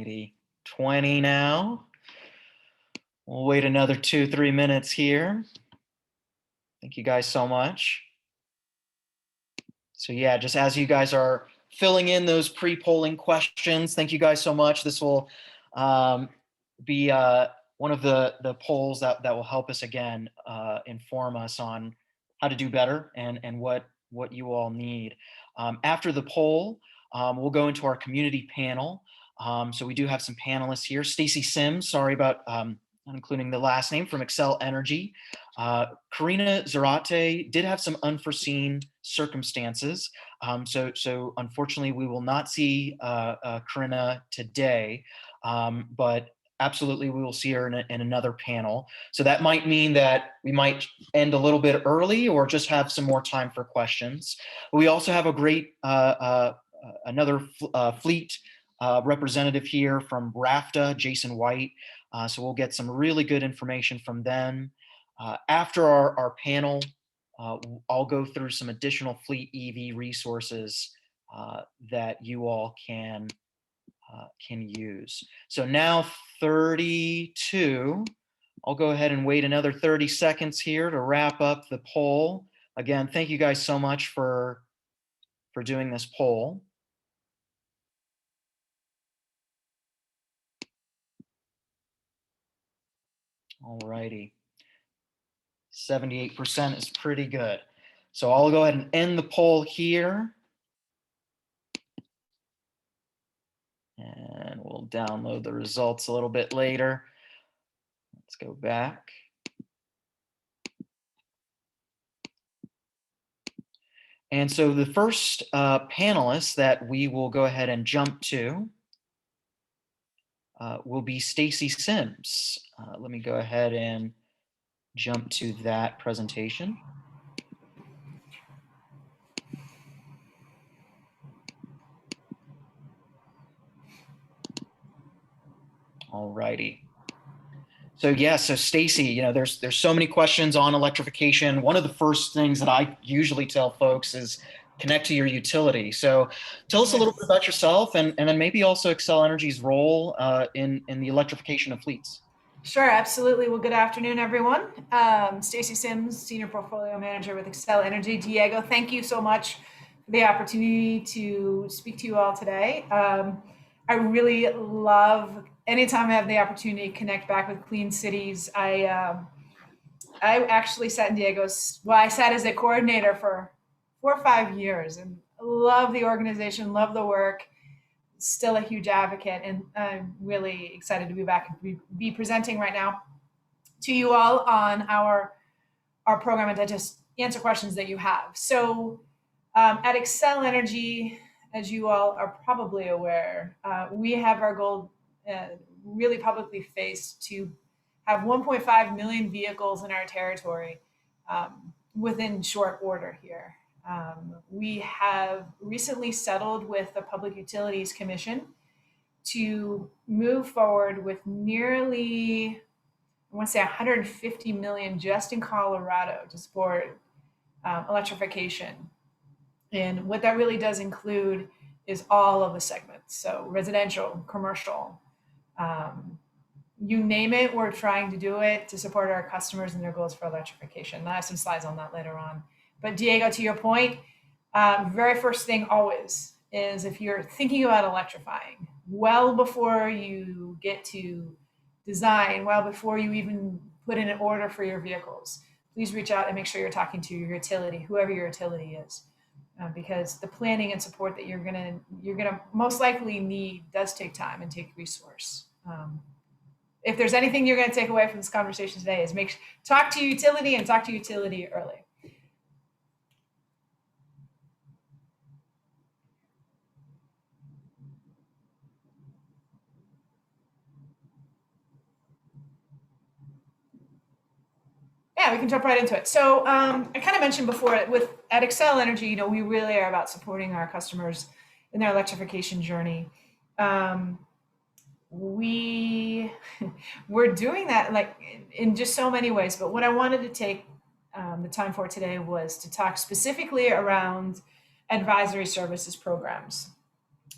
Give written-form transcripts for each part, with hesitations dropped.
righty, 20 now. We'll wait another 2-3 minutes here. Thank you guys so much. So yeah, just as you guys are filling in those pre-polling questions, thank you guys so much. This will be one of the polls that will help us again inform us on how to do better and what you all need. After the poll, we'll go into our community panel. So we do have some panelists here. Stacy Sims, sorry about not including the last name, from Xcel Energy. Karina Zarate did have some unforeseen circumstances. So unfortunately, we will not see Karina today, but absolutely we will see her in another panel. So that might mean that we might end a little bit early or just have some more time for questions. We also have a great, another fleet representative here from RAFTA, Jason White. So we'll get some really good information from them. After our panel, I'll go through some additional fleet EV resources that you all can use. So now 32, I'll go ahead and wait another 30 seconds here to wrap up the poll. Again, thank you guys so much for doing this poll. All righty. 78% is pretty good. So I'll go ahead and end the poll here. And we'll download the results a little bit later. Let's go back. And so the first panelist that we will go ahead and jump to will be Stacy Sims. Let me go ahead and jump to that presentation. All righty. So yeah, so Stacy, there's so many questions on electrification. One of the first things that I usually tell folks is connect to your utility. So tell us a little bit about yourself and then maybe also Xcel Energy's role in the electrification of fleets. Sure, absolutely. Well, good afternoon, everyone. Stacy Sims, Senior Portfolio Manager with Xcel Energy. Diego, thank you so much for the opportunity to speak to you all today. I really love anytime I have the opportunity to connect back with clean cities. I actually sat in Diego's, I sat as a coordinator for 4 or 5 years and love the organization, love the work. Still a huge advocate, and I'm really excited to be back and be presenting right now to you all on our program and to just answer questions that you have. So at Xcel Energy, as you all are probably aware, we have our goal really publicly faced to have 1.5 million vehicles in our territory within short order here. We have recently settled with the Public Utilities Commission to move forward with nearly, I want to say 150 million just in Colorado to support electrification. And what that really does include is all of the segments. So residential, commercial, you name it, we're trying to do it to support our customers and their goals for electrification. And I have some slides on that later on. But Diego, to your point, very first thing always is if you're thinking about electrifying, well before you get to design, well before you even put in an order for your vehicles, please reach out and make sure you're talking to your utility, whoever your utility is, because the planning and support that you're gonna most likely need does take time and take resource. If there's anything you're going to take away from this conversation today is talk to your utility and talk to utility early. Yeah, we can jump right into it. So I kind of mentioned before, at Xcel Energy, we really are about supporting our customers in their electrification journey. We're doing that in just so many ways. But what I wanted to take the time for today was to talk specifically around advisory services programs.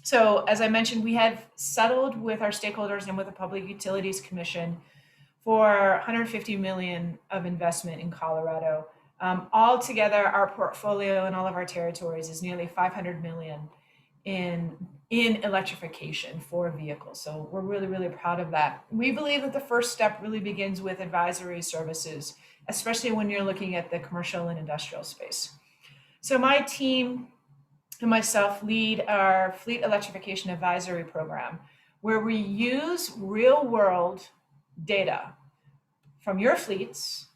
So as I mentioned, we have settled with our stakeholders and with the Public Utilities Commission for 150 million of investment in Colorado. Altogether, our portfolio in all of our territories is nearly 500 million in electrification for vehicles. So we're really, really proud of that. We believe that the first step really begins with advisory services, especially when you're looking at the commercial and industrial space. So my team and myself lead our Fleet Electrification Advisory Program, where we use real-world data from your fleets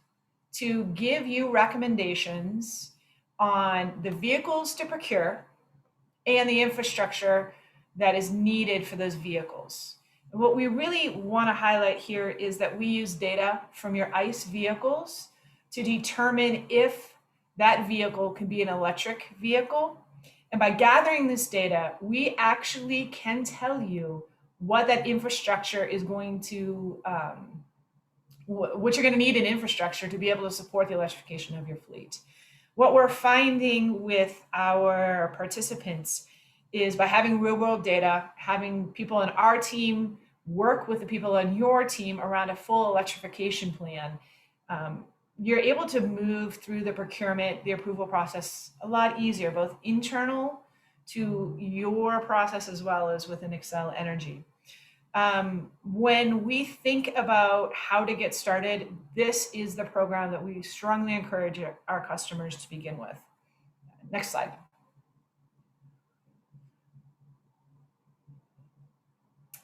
to give you recommendations on the vehicles to procure and the infrastructure that is needed for those vehicles. And what we really want to highlight here is that we use data from your ICE vehicles to determine if that vehicle can be an electric vehicle. And by gathering this data, we actually can tell you what that infrastructure is going to, what you're going to need in infrastructure to be able to support the electrification of your fleet. What we're finding with our participants is by having real world data, having people on our team work with the people on your team around a full electrification plan, you're able to move through the procurement, the approval process a lot easier, both internal to your process as well as within Xcel Energy. When we think about how to get started, this is the program that we strongly encourage our customers to begin with. Next slide.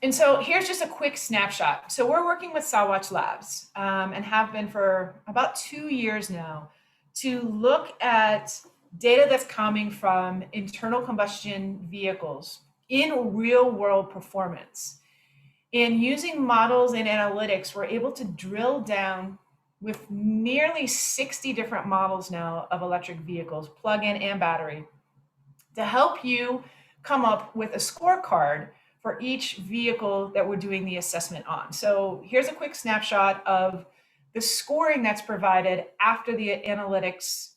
And so here's just a quick snapshot. So we're working with Sawatch Labs and have been for about 2 years now to look at data that's coming from internal combustion vehicles in real world performance. And using models and analytics, we're able to drill down with nearly 60 different models now of electric vehicles, plug-in and battery, to help you come up with a scorecard for each vehicle that we're doing the assessment on. So here's a quick snapshot of the scoring that's provided after the analytics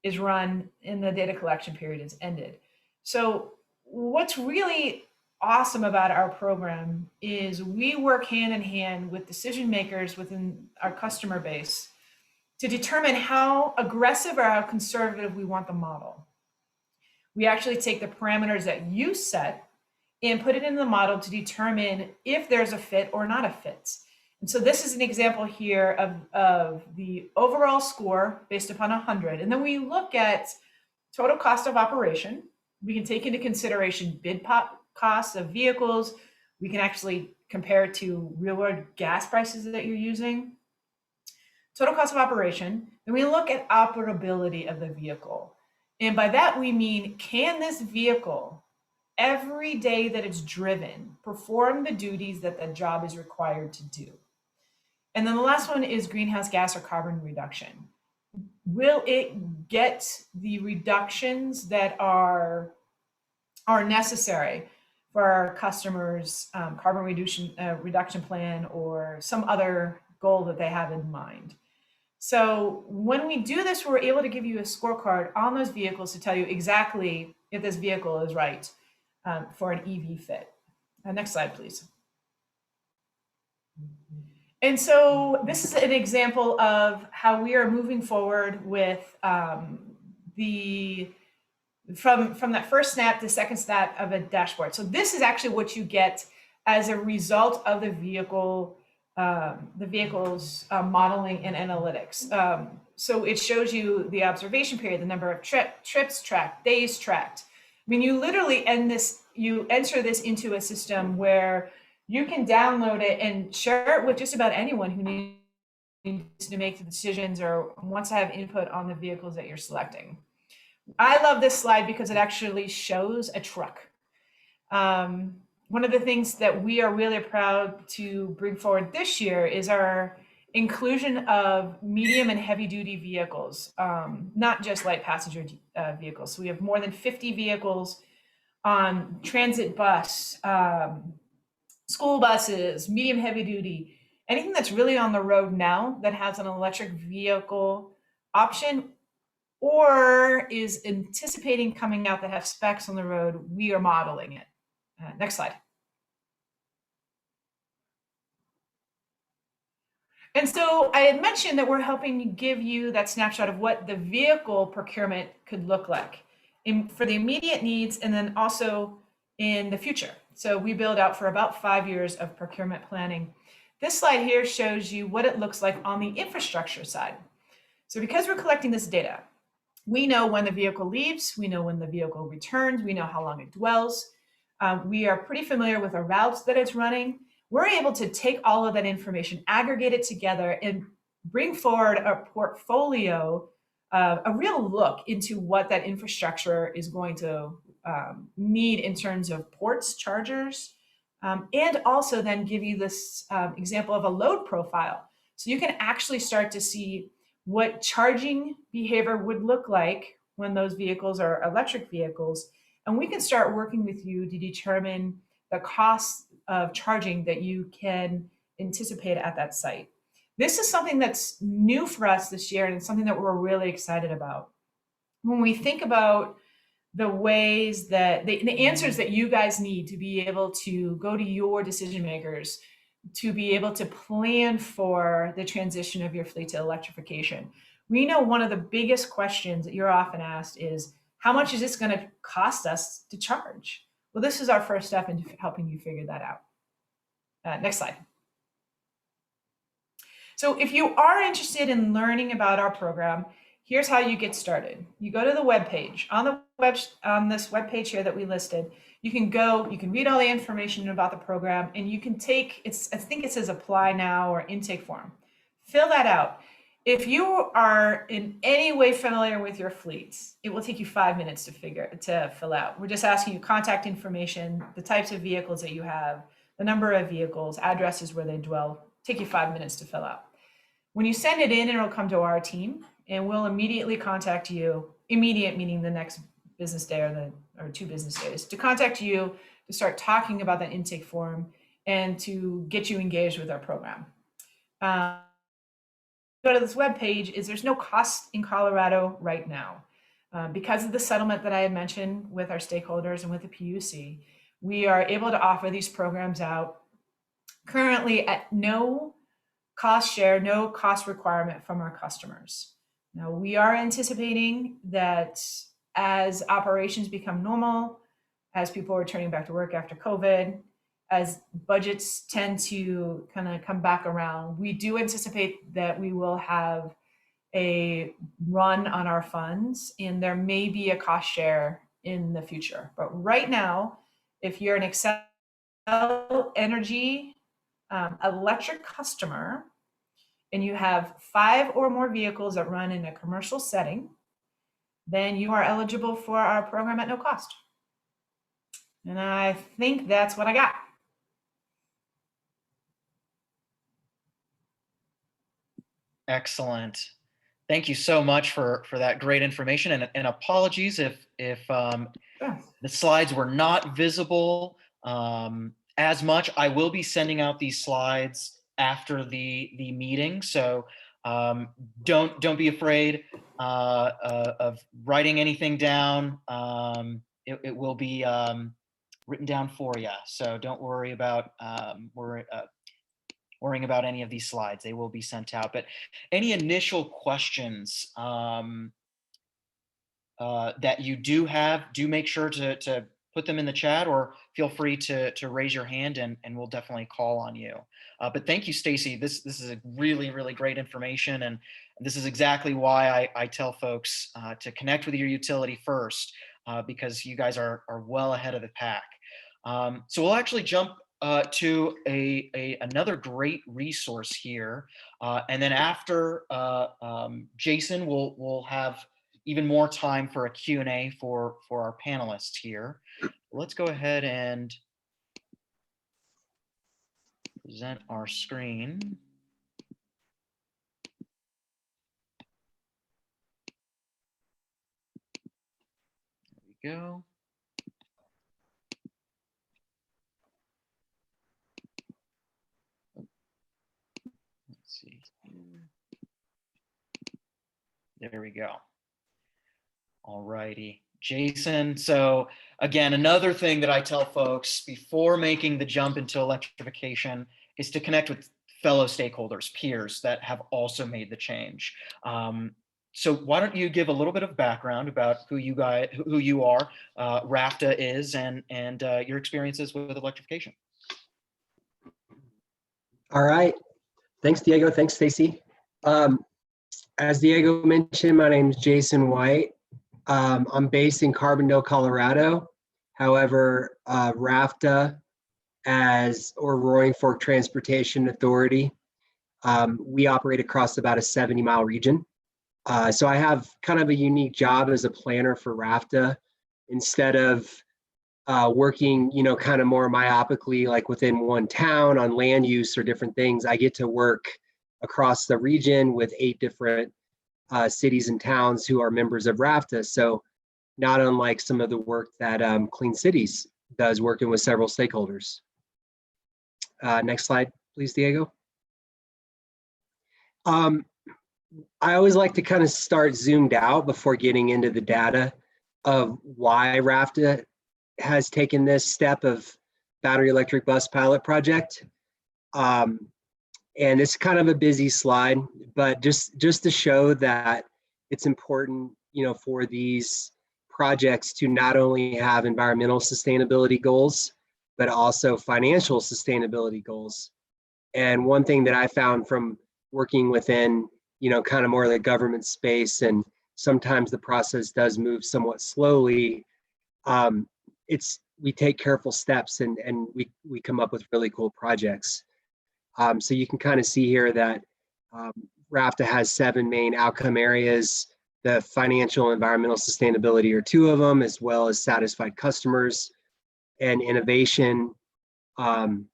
is run and the data collection period is ended. So what's really awesome about our program is we work hand in hand with decision makers within our customer base to determine how aggressive or how conservative we want the model. We actually take the parameters that you set and put it in the model to determine if there's a fit or not a fit. And so this is an example here of the overall score based upon 100. And then we look at total cost of operation. We can take into consideration bid costs of vehicles. We can actually compare it to real world gas prices that you're using. Total cost of operation. Then we look at operability of the vehicle. And by that we mean, can this vehicle, every day that it's driven, perform the duties that the job is required to do? And then the last one is greenhouse gas or carbon reduction. Will it get the reductions that are necessary for our customers' carbon reduction plan or some other goal that they have in mind? So when we do this, we're able to give you a scorecard on those vehicles to tell you exactly if this vehicle is right for an EV fit. Next slide, please. And so this is an example of how we are moving forward with from that first snap to second snap of a dashboard. So this is actually what you get as a result of the vehicle's modeling and analytics. So it shows you the observation period, the number of trips tracked, days tracked. I mean, you literally you enter this into a system where you can download it and share it with just about anyone who needs to make the decisions or wants to have input on the vehicles that you're selecting. I love this slide because it actually shows a truck. One of the things that we are really proud to bring forward this year is our inclusion of medium and heavy duty vehicles, not just light passenger vehicles. So we have more than 50 vehicles on transit bus, school buses, medium heavy duty, anything that's really on the road now that has an electric vehicle option or is anticipating coming out that have specs on the road, we are modeling it. Next slide. And so I had mentioned that we're helping give you that snapshot of what the vehicle procurement could look like for the immediate needs and then also in the future. So we build out for about 5 years of procurement planning. This slide here shows you what it looks like on the infrastructure side. So because we're collecting this data, we know when the vehicle leaves, we know when the vehicle returns, we know how long it dwells. We are pretty familiar with the routes that it's running. We're able to take all of that information, aggregate it together, and bring forward a portfolio, a real look into what that infrastructure is going to need in terms of ports, chargers, and also then give you this example of a load profile. So you can actually start to see what charging behavior would look like when those vehicles are electric vehicles. And we can start working with you to determine the cost of charging that you can anticipate at that site. This is something that's new for us this year, and it's something that we're really excited about. When we think about the ways that the answers that you guys need to be able to go to your decision makers to be able to plan for the transition of your fleet to electrification. We know one of the biggest questions that you're often asked is, how much is this going to cost us to charge? Well, this is our first step in helping you figure that out. Next slide. So if you are interested in learning about our program, here's how you get started. You go to the web page. On this web page here that we listed, you can go, you can read all the information about the program, and you can take, I think it says apply now or intake form. Fill that out. If you are in any way familiar with your fleets, it will take you 5 minutes to fill out. We're just asking you contact information, the types of vehicles that you have, the number of vehicles, addresses where they dwell. Take you 5 minutes to fill out. When you send it in, it'll come to our team, and we'll immediately contact you. Immediate meaning the next business day or 2 business days, to contact you to start talking about that intake form and to get you engaged with our program. Go to this web page is there's no cost in Colorado right now. Because of the settlement that I had mentioned with our stakeholders and with the PUC, we are able to offer these programs out currently at no cost share, no cost requirement from our customers. Now, we are anticipating that as operations become normal, as people are returning back to work after COVID, as budgets tend to kind of come back around, we do anticipate that we will have a run on our funds, and there may be a cost share in the future. But right now, if you're an Xcel Energy electric customer, and you have 5 or more vehicles that run in a commercial setting, then you are eligible for our program at no cost. And I think that's what I got. Excellent. Thank you so much for that great information, and apologies if the slides were not visible as much. I will be sending out these slides after the meeting, so don't be afraid of writing anything down. It will be written down for you, so don't worry about worrying about any of these slides. They will be sent out. But any initial questions that you do have, do make sure to put them in the chat, or feel free to raise your hand, and we'll definitely call on you. But thank you, Stacy. This is a really, really great information, and this is exactly why I tell folks to connect with your utility first, because you guys are well ahead of the pack. So we'll actually jump to another great resource here, and then after Jason, we'll have even more time for a Q&A for our panelists here. Let's go ahead and present our screen. There we go. Let's see here. There we go. All righty. Jason. So again, another thing that I tell folks before making the jump into electrification is to connect with fellow stakeholders, peers that have also made the change. So why don't you give a little bit of background about who you are, RAFTA is, and your experiences with electrification. All right. Thanks, Diego. Thanks, Stacy. As Diego mentioned, my name is Jason White. I'm based in Carbondale, Colorado. However, RAFTA, or Roaring Fork Transportation Authority, we operate across about a 70-mile region. So I have kind of a unique job as a planner for RAFTA. Instead of working, kind of more myopically, like within one town on land use or different things, I get to work across the region with 8 different cities and towns who are members of RAFTA. So not unlike some of the work that Clean Cities does, working with several stakeholders. Next slide, please, Diego. I always like to kind of start zoomed out before getting into the data of why RAFTA has taken this step of battery electric bus pilot project. And it's kind of a busy slide, but just to show that it's important, for these projects to not only have environmental sustainability goals, but also financial sustainability goals. And one thing that I found from working within, kind of more of the government space, and sometimes the process does move somewhat slowly, we take careful steps and we come up with really cool projects. So you can kind of see here that RAFTA has 7 main outcome areas. The financial and environmental sustainability are 2 of them, as well as satisfied customers and innovation. And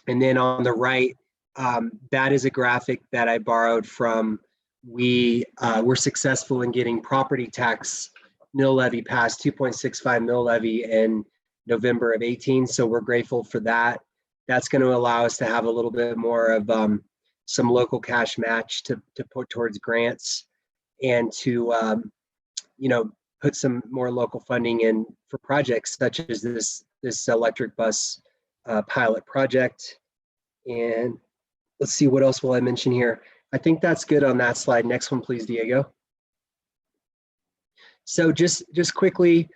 then on the right, that is a graphic that I borrowed from. We were successful in getting property tax mill levy passed, 2.65 mill levy in November of 18. So we're grateful for that. That's going to allow us to have a little bit more of some local cash match to put towards grants, and to put some more local funding in for projects such as this electric bus pilot project. And let's see, what else will I mention here? I think that's good on that slide. Next one, please, Diego. So just quickly,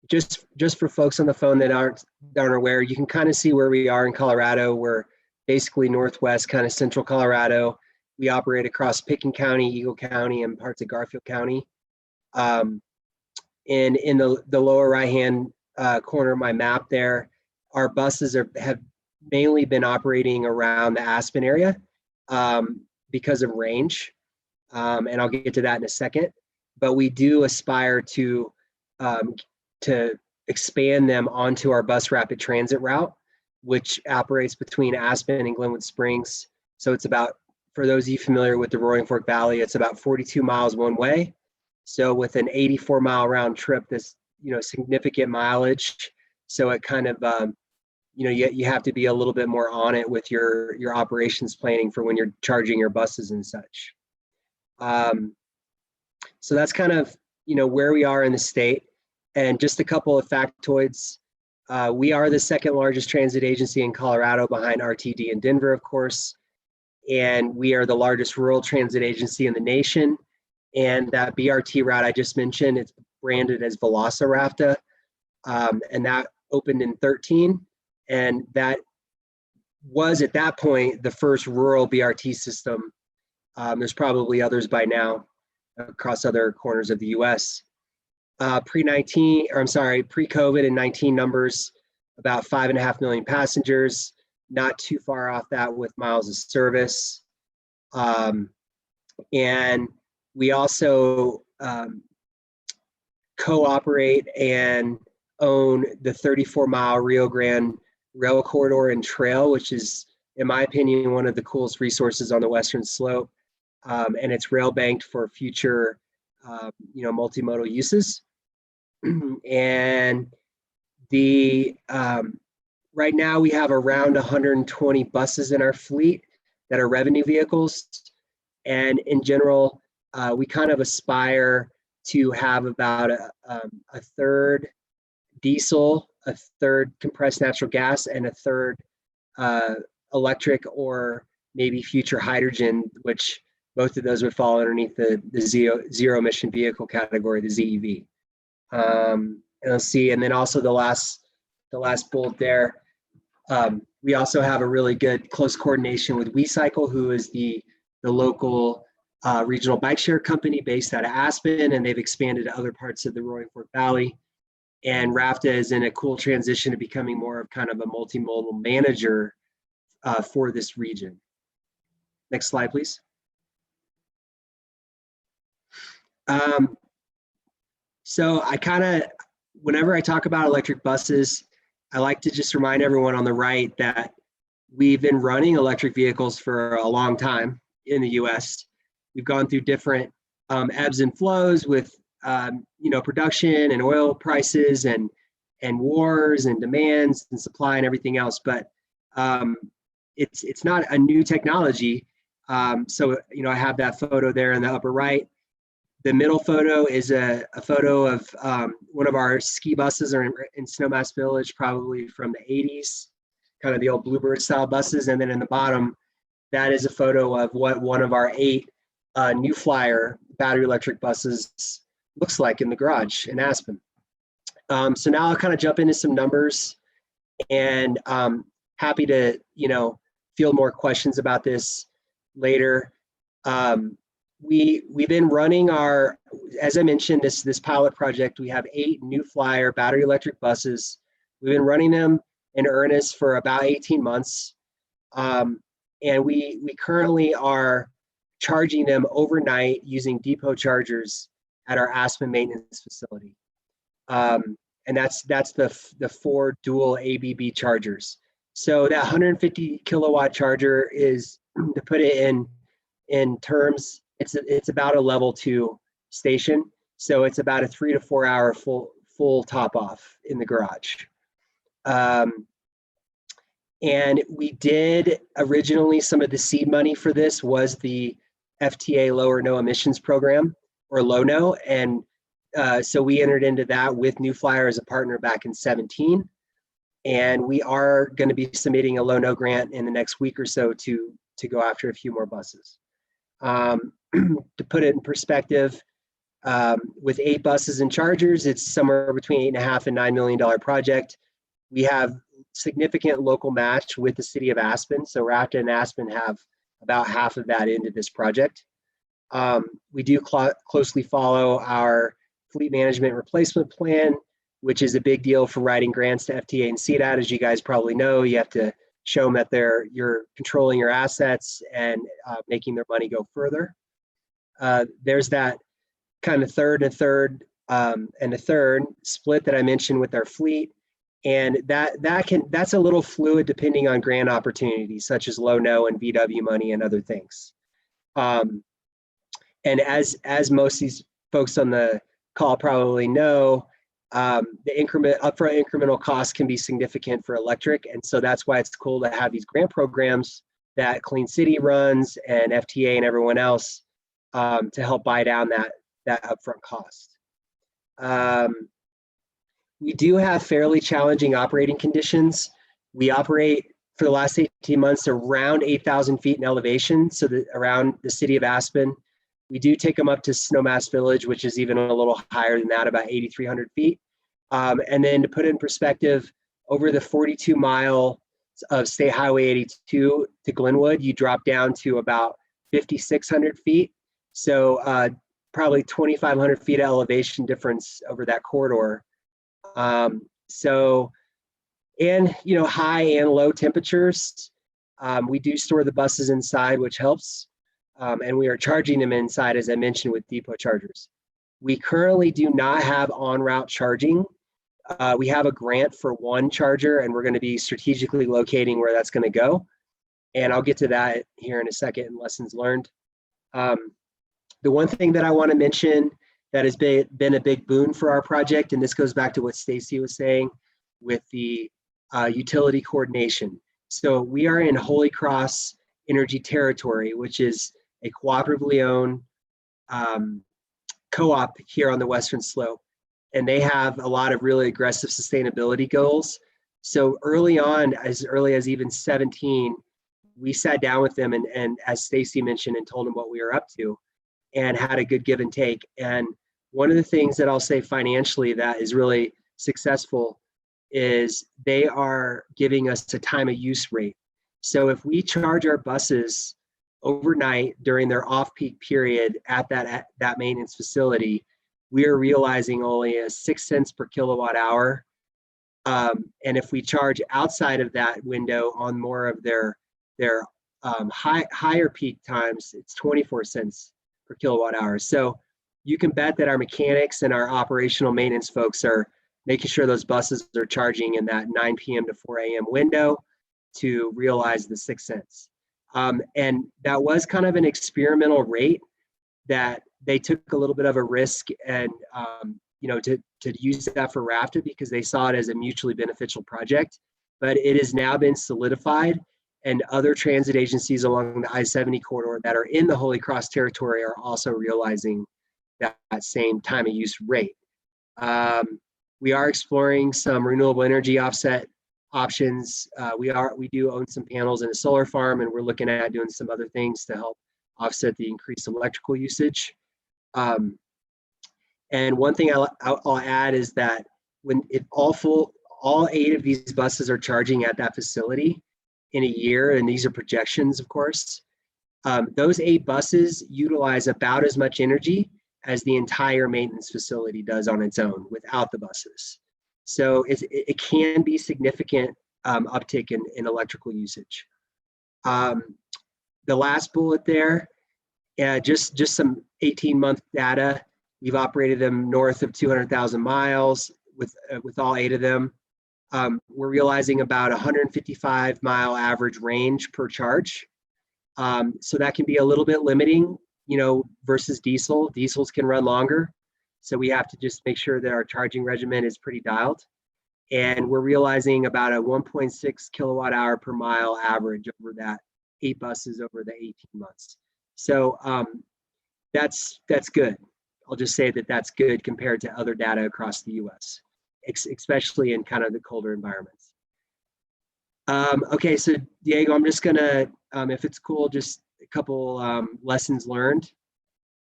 just for folks on the phone that aren't aware, you can kind of see where we are in Colorado. We're basically northwest, kind of central Colorado. We operate across Pickens County, Eagle County, and parts of Garfield County. And in the lower right-hand corner of my map there, our buses have mainly been operating around the Aspen area because of range. And I'll get to that in a second. But we do aspire to expand them onto our bus rapid transit route, which operates between Aspen and Glenwood Springs. So it's about, for those of you familiar with the Roaring Fork Valley, it's about 42 miles one way. So with an 84-mile round trip, this, significant mileage. So it kind of, you have to be a little bit more on it with your operations planning for when you're charging your buses and such. So that's kind of, where we are in the state. And just a couple of factoids. We are the 2nd largest transit agency in Colorado, behind RTD in Denver, of course. And we are the largest rural transit agency in the nation. And that BRT route I just mentioned, it's branded as VelociRAFTA. And that opened in 2013. And that was, at that point, the first rural BRT system. There's probably others by now across other corners of the US. Pre-COVID and 19 numbers, about 5.5 million passengers, not too far off that with miles of service. And we also cooperate and own the 34-mile Rio Grande Rail Corridor and Trail, which is, in my opinion, one of the coolest resources on the Western Slope. And it's rail banked for future multimodal uses. And right now we have around 120 buses in our fleet that are revenue vehicles. And in general, we kind of aspire to have about a third diesel, a third compressed natural gas, and a third electric or maybe future hydrogen, which both of those would fall underneath the zero emission vehicle category, the ZEV. And let's see, and then also the last bullet there. We also have a really good close coordination with WeCycle, who is the local regional bike share company based out of Aspen, and they've expanded to other parts of the Roaring Fork Valley. And RAFTA is in a cool transition to becoming more of kind of a multimodal manager for this region. Next slide, please. So whenever I talk about electric buses, I like to just remind everyone on the right that we've been running electric vehicles for a long time in the US. We've gone through different ebbs and flows with production and oil prices and wars and demands and supply and everything else. But it's not a new technology. So I have that photo there in the upper right. The middle photo is a photo of one of our ski buses in Snowmass Village, probably from the 80s, kind of the old Bluebird style buses. And then in the bottom, that is a photo of what one of our 8 New Flyer battery electric buses looks like in the garage in Aspen. So now I'll kind of jump into some numbers, and happy to field more questions about this later. We've been running as I mentioned, this pilot project. We have 8 New Flyer battery electric buses. We've been running them in earnest for about 18 months. And we currently are charging them overnight using depot chargers at our Aspen maintenance facility. And that's the 4 dual ABB chargers. So that 150 kilowatt charger is, to put it in terms, it's about a level 2 station. So it's about a 3 to 4 hour full top off in the garage. And we did originally, some of the seed money for this was the FTA Low or No Emissions Program, or LONO. And so we entered into that with New Flyer as a partner back in 2017. And we are going to be submitting a LONO grant in the next week or so to go after a few more buses. To put it in perspective, with 8 buses and chargers, it's somewhere between $8.5 and $9 million project. We have significant local match with the city of Aspen. So RAFTA and Aspen have about half of that into this project. We do closely follow our fleet management replacement plan, which is a big deal for writing grants to FTA and CDAT. As you guys probably know, you have to show them that you're controlling your assets and making their money go further. There's that kind of third and a third split that I mentioned with our fleet. And that's a little fluid depending on grant opportunities, such as LONO and VW money and other things. And as most of these folks on the call probably know, the upfront incremental costs can be significant for electric. And so that's why it's cool to have these grant programs that Clean City runs and FTA and everyone else to help buy down that upfront cost. We do have fairly challenging operating conditions. We operate for the last 18 months around 8,000 feet in elevation, so around the city of Aspen. We do take them up to Snowmass Village, which is even a little higher than that, about 8,300 feet. And then to put it in perspective, over the 42 mile of State Highway 82 to Glenwood, you drop down to about 5,600 feet. So probably 2,500 feet of elevation difference over that corridor. And high and low temperatures. We do store the buses inside, which helps. And we are charging them inside, as I mentioned, with depot chargers. We currently do not have on-route charging. We have a grant for 1 charger, and we're going to be strategically locating where that's going to go. And I'll get to that here in a second in lessons learned. The one thing that I want to mention that has been a big boon for our project, and this goes back to what Stacy was saying with the utility coordination. So we are in Holy Cross Energy territory, which is a cooperatively owned co-op here on the Western Slope, and they have a lot of really aggressive sustainability goals. So early on, as early as even 17, we sat down with them and as Stacy mentioned, and told them what we were up to and had a good give and take. And one of the things that I'll say financially that is really successful is they are giving us a time of use rate. So if we charge our buses overnight during their off-peak period at that maintenance facility, we are realizing only a 6 cents per kilowatt hour. And if we charge outside of that window on more of their higher peak times, it's 24 cents per kilowatt hour. So you can bet that our mechanics and our operational maintenance folks are making sure those buses are charging in that 9 p.m. to 4 a.m. window to realize the 6 cents. And that was kind of an experimental rate that they took a little bit of a risk and to use that for RAFTA because they saw it as a mutually beneficial project. But it has now been solidified, and other transit agencies along the I-70 corridor that are in the Holy Cross territory are also realizing that same time of use rate. We are exploring some renewable energy offset options. We do own some panels in a solar farm, and we're looking at doing some other things to help offset the increased electrical usage. And one thing I'll add is that if all 8 of these buses are charging at that facility in a year, and these are projections, of course, those 8 buses utilize about as much energy as the entire maintenance facility does on its own without the buses. So it can be significant uptick in electrical usage. The last bullet there, just some 18-month data. We've operated them north of 200,000 miles with all 8 of them. We're realizing about 155-mile average range per charge. So that can be a little bit limiting, versus diesel. Diesels can run longer. So we have to just make sure that our charging regimen is pretty dialed. And we're realizing about a 1.6 kilowatt hour per mile average over that 8 buses over the 18 months. So that's good. I'll just say that that's good compared to other data across the US, especially in kind of the colder environments. Okay, so Diego, I'm just gonna, if it's cool, just a couple lessons learned,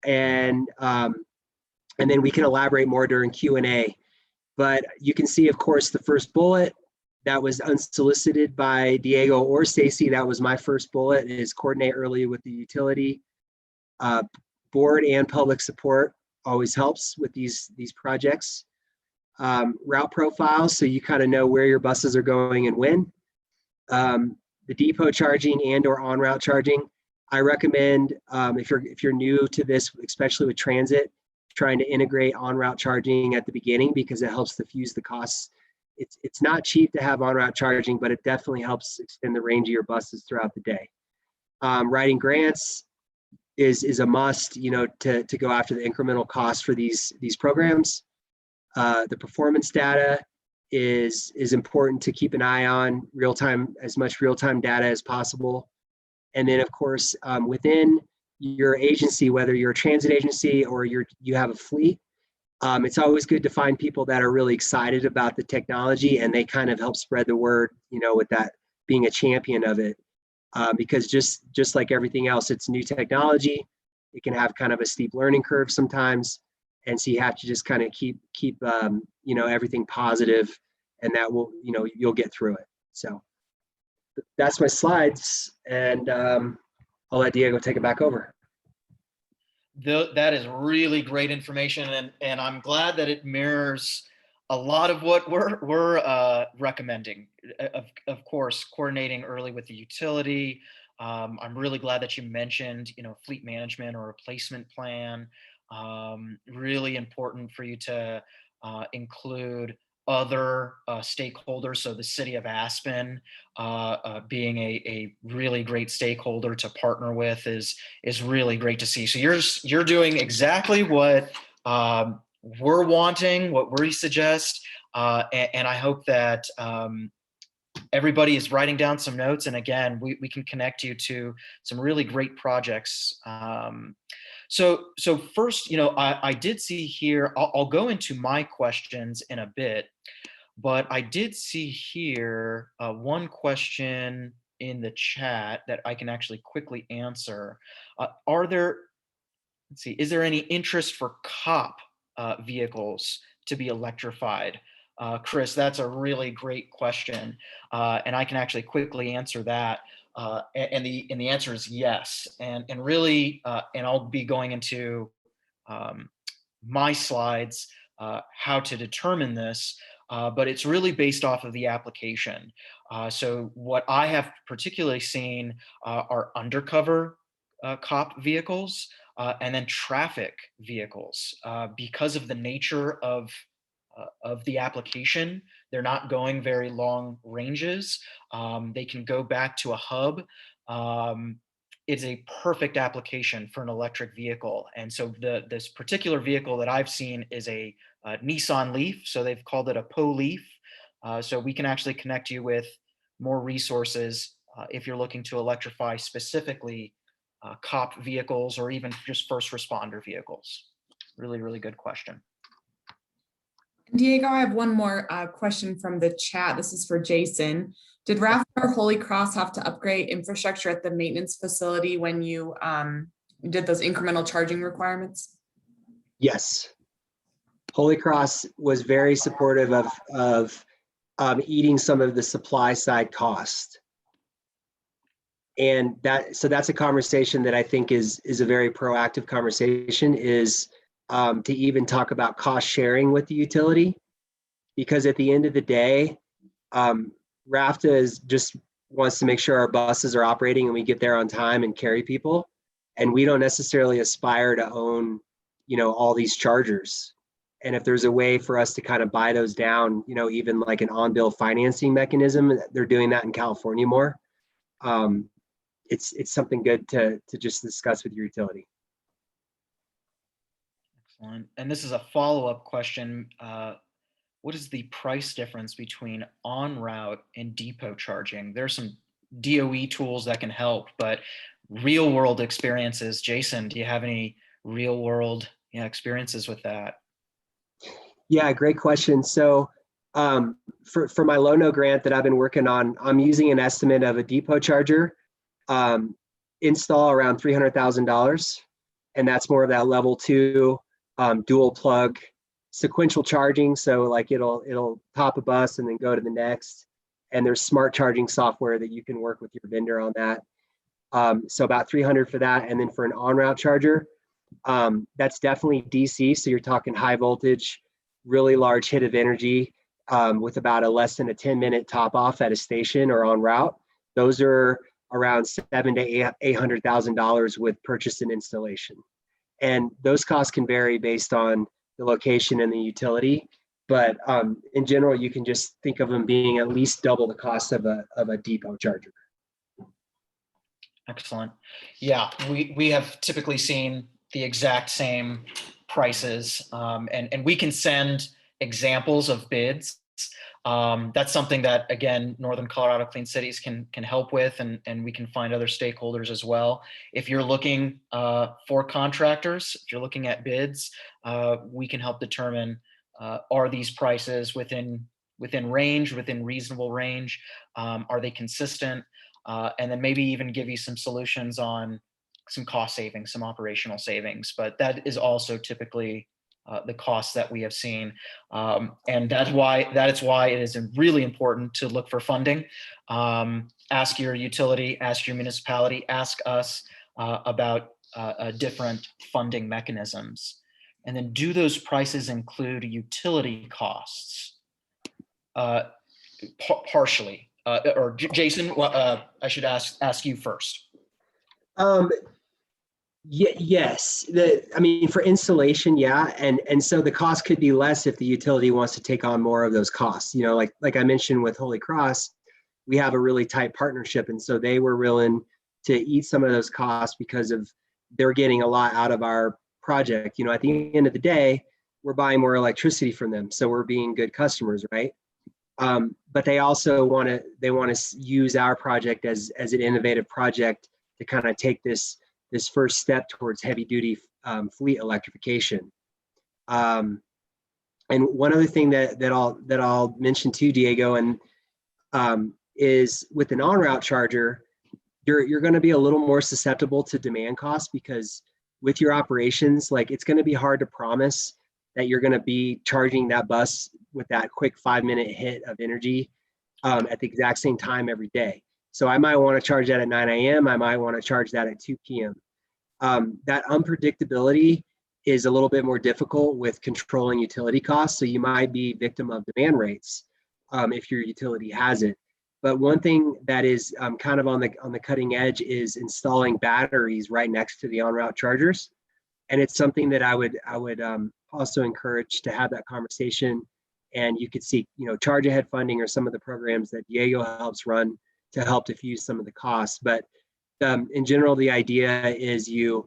and then we can elaborate more during Q&A. But you can see, of course, the first bullet that was unsolicited by Diego or Stacy. That was my first bullet: is coordinate early with the utility. Board and public support always helps with these projects. Route profiles, so you kind of know where your buses are going and when. The depot charging and or on-route charging. I recommend, if you're new to this, especially with transit, trying to integrate on-route charging at the beginning because it helps diffuse the costs. It's not cheap to have on-route charging, but it definitely helps extend the range of your buses throughout the day. Writing grants is a must, to go after the incremental costs for these programs. The performance data is important to keep an eye on, as much real-time data as possible. And then, of course, within your agency, whether you're a transit agency or you have a fleet, it's always good to find people that are really excited about the technology, and they kind of help spread the word, with that being a champion of it. Because just like everything else, it's new technology. It can have kind of a steep learning curve sometimes. And so you have to just kind of keep everything positive, and that will, you'll get through it. So that's my slides, and I'll let Diego take it back over. That is really great information, and I'm glad that it mirrors a lot of what we're recommending. Of course, coordinating early with the utility. I'm really glad that you mentioned, fleet management or replacement plan. Really important for you to include other stakeholders. So the city of Aspen being a really great stakeholder to partner with is really great to see. So you're doing exactly what we're wanting, what we suggest, and I hope that everybody is writing down some notes. And again, we can connect you to some really great projects. So first, I did see here, I'll go into my questions in a bit, but I did see here one question in the chat that I can actually quickly answer. Let's see, is there any interest for COP vehicles to be electrified? Chris, that's a really great question, and I can actually quickly answer that. And the answer is yes. And really, and I'll be going into my slides how to determine this, but it's really based off of the application. So what I have particularly seen are undercover COP vehicles, and then traffic vehicles. Because of the nature of the application, they're not going very long ranges. They can go back to a hub. It's a perfect application for an electric vehicle. And so this particular vehicle that I've seen is a Nissan Leaf. So they've called it a PO Leaf. So we can actually connect you with more resources if you're looking to electrify specifically COP vehicles or even just first responder vehicles. Really, really good question. Diego, I have one more question from the chat. This is for Jason. Did RAFTA or Holy Cross have to upgrade infrastructure at the maintenance facility when you did those incremental charging requirements? Yes. Holy Cross was very supportive of eating some of the supply side cost. And so that's a conversation that I think is a very proactive conversation, is to even talk about cost sharing with the utility, because at the end of the day, RAFTA just wants to make sure our buses are operating and we get there on time and carry people. And we don't necessarily aspire to own, all these chargers. And if there's a way for us to kind of buy those down, even like an on-bill financing mechanism, they're doing that in California more. It's something good to just discuss with your utility. Excellent. And this is a follow-up question. What is the price difference between en route and depot charging? There's some DOE tools that can help, but real world experiences, Jason, do you have any real world experiences with that? Yeah, great question. So for my Low-No grant that I've been working on, I'm using an estimate of a depot charger install around $300,000. And that's more of that level 2 dual plug sequential charging. So like it'll top a bus and then go to the next. And there's smart charging software that you can work with your vendor on that. So about 300 for that. And then for an on-route charger, that's definitely DC. So you're talking high voltage, really large hit of energy with about a less than a 10-minute top off at a station or en route. Those are around $700,000 to $800,000 with purchase and installation. And those costs can vary based on the location and the utility. But in general, you can just think of them being at least double the cost of a depot charger. Excellent. Yeah, we have typically seen the exact same prices, and we can send examples of bids. That's something that, again, Northern Colorado Clean Cities can help with, and we can find other stakeholders as well. If you're looking for contractors, if you're looking at bids, we can help determine are these prices within range, within reasonable range? Are they consistent? And then maybe even give you some solutions on some cost savings, some operational savings. But that is also typically the costs that we have seen. And that's why it is really important to look for funding. Ask your utility, ask your municipality, ask us about different funding mechanisms. And then do those prices include utility costs? Partially. Or Jason, I should ask you first. Yes. For installation, yeah. And so the cost could be less if the utility wants to take on more of those costs. Like I mentioned with Holy Cross, we have a really tight partnership. And so they were willing to eat some of those costs because they're getting a lot out of our project. At the end of the day, we're buying more electricity from them. So we're being good customers, right? But they also want to use our project as an innovative project to kind of take this first step towards heavy duty fleet electrification. And one other thing that I'll mention too, Diego, and is with an on-route charger, you're going to be a little more susceptible to demand costs, because with your operations, like, it's going to be hard to promise that you're going to be charging that bus with that quick 5-minute hit of energy at the exact same time every day. So I might want to charge that at 9 a.m. I might want to charge that at 2 p.m. That unpredictability is a little bit more difficult with controlling utility costs. So you might be victim of demand rates if your utility has it. But one thing that is kind of on the cutting edge is installing batteries right next to the on-route chargers. And it's something that I would also encourage to have that conversation. And you could see, charge ahead funding or some of the programs that Diego helps run to help diffuse some of the costs. But in general, the idea is you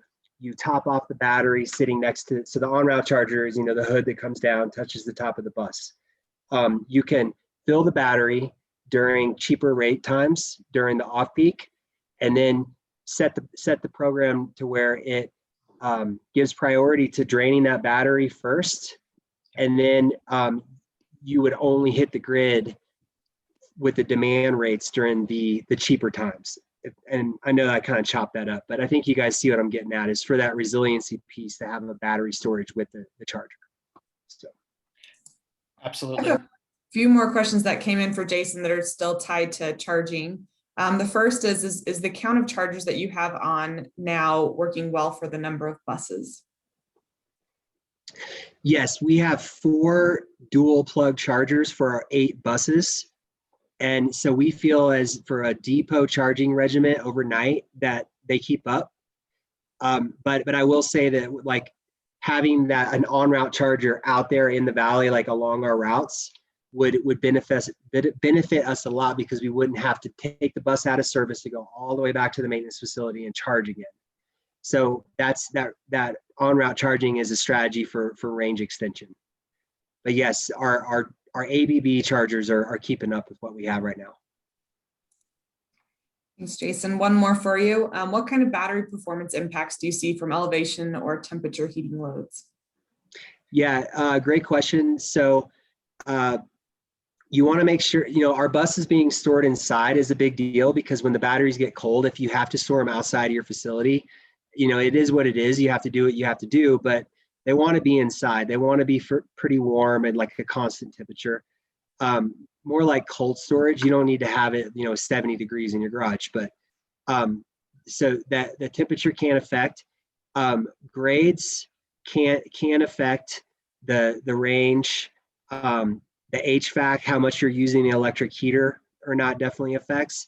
top off the battery sitting next to, so the on-route charger is, the hood that comes down, touches the top of the bus. You can fill the battery during cheaper rate times during the off-peak, and then set the program to where it gives priority to draining that battery first, and then you would only hit the grid with the demand rates during the cheaper times. And I know I kind of chopped that up, but I think you guys see what I'm getting at, is for that resiliency piece to have a battery storage with the charger. So. Absolutely. A few more questions that came in for Jason that are still tied to charging. The first is the count of chargers that you have on now working well for the number of buses? Yes, we have 4 dual plug chargers for our 8 buses. And so we feel, as for a depot charging regiment overnight, that they keep up. But I will say that, like, having an on-route charger out there in the valley, like along our routes, would benefit us a lot, because we wouldn't have to take the bus out of service to go all the way back to the maintenance facility and charge again. So that on-route charging is a strategy for range extension. But yes, our ABB chargers are keeping up with what we have right now. Thanks, Jason. One more for you. What kind of battery performance impacts do you see from elevation or temperature heating loads? Yeah, great question. So you want to make sure, our buses being stored inside is a big deal, because when the batteries get cold, if you have to store them outside of your facility, it is what it is. You have to do what you have to do, but they want to be inside. They want to be pretty warm and like a constant temperature. More like cold storage. You don't need to have it, 70 degrees in your garage, but so that the temperature can affect grades, can affect the range, the HVAC, how much you're using the electric heater or not, definitely affects.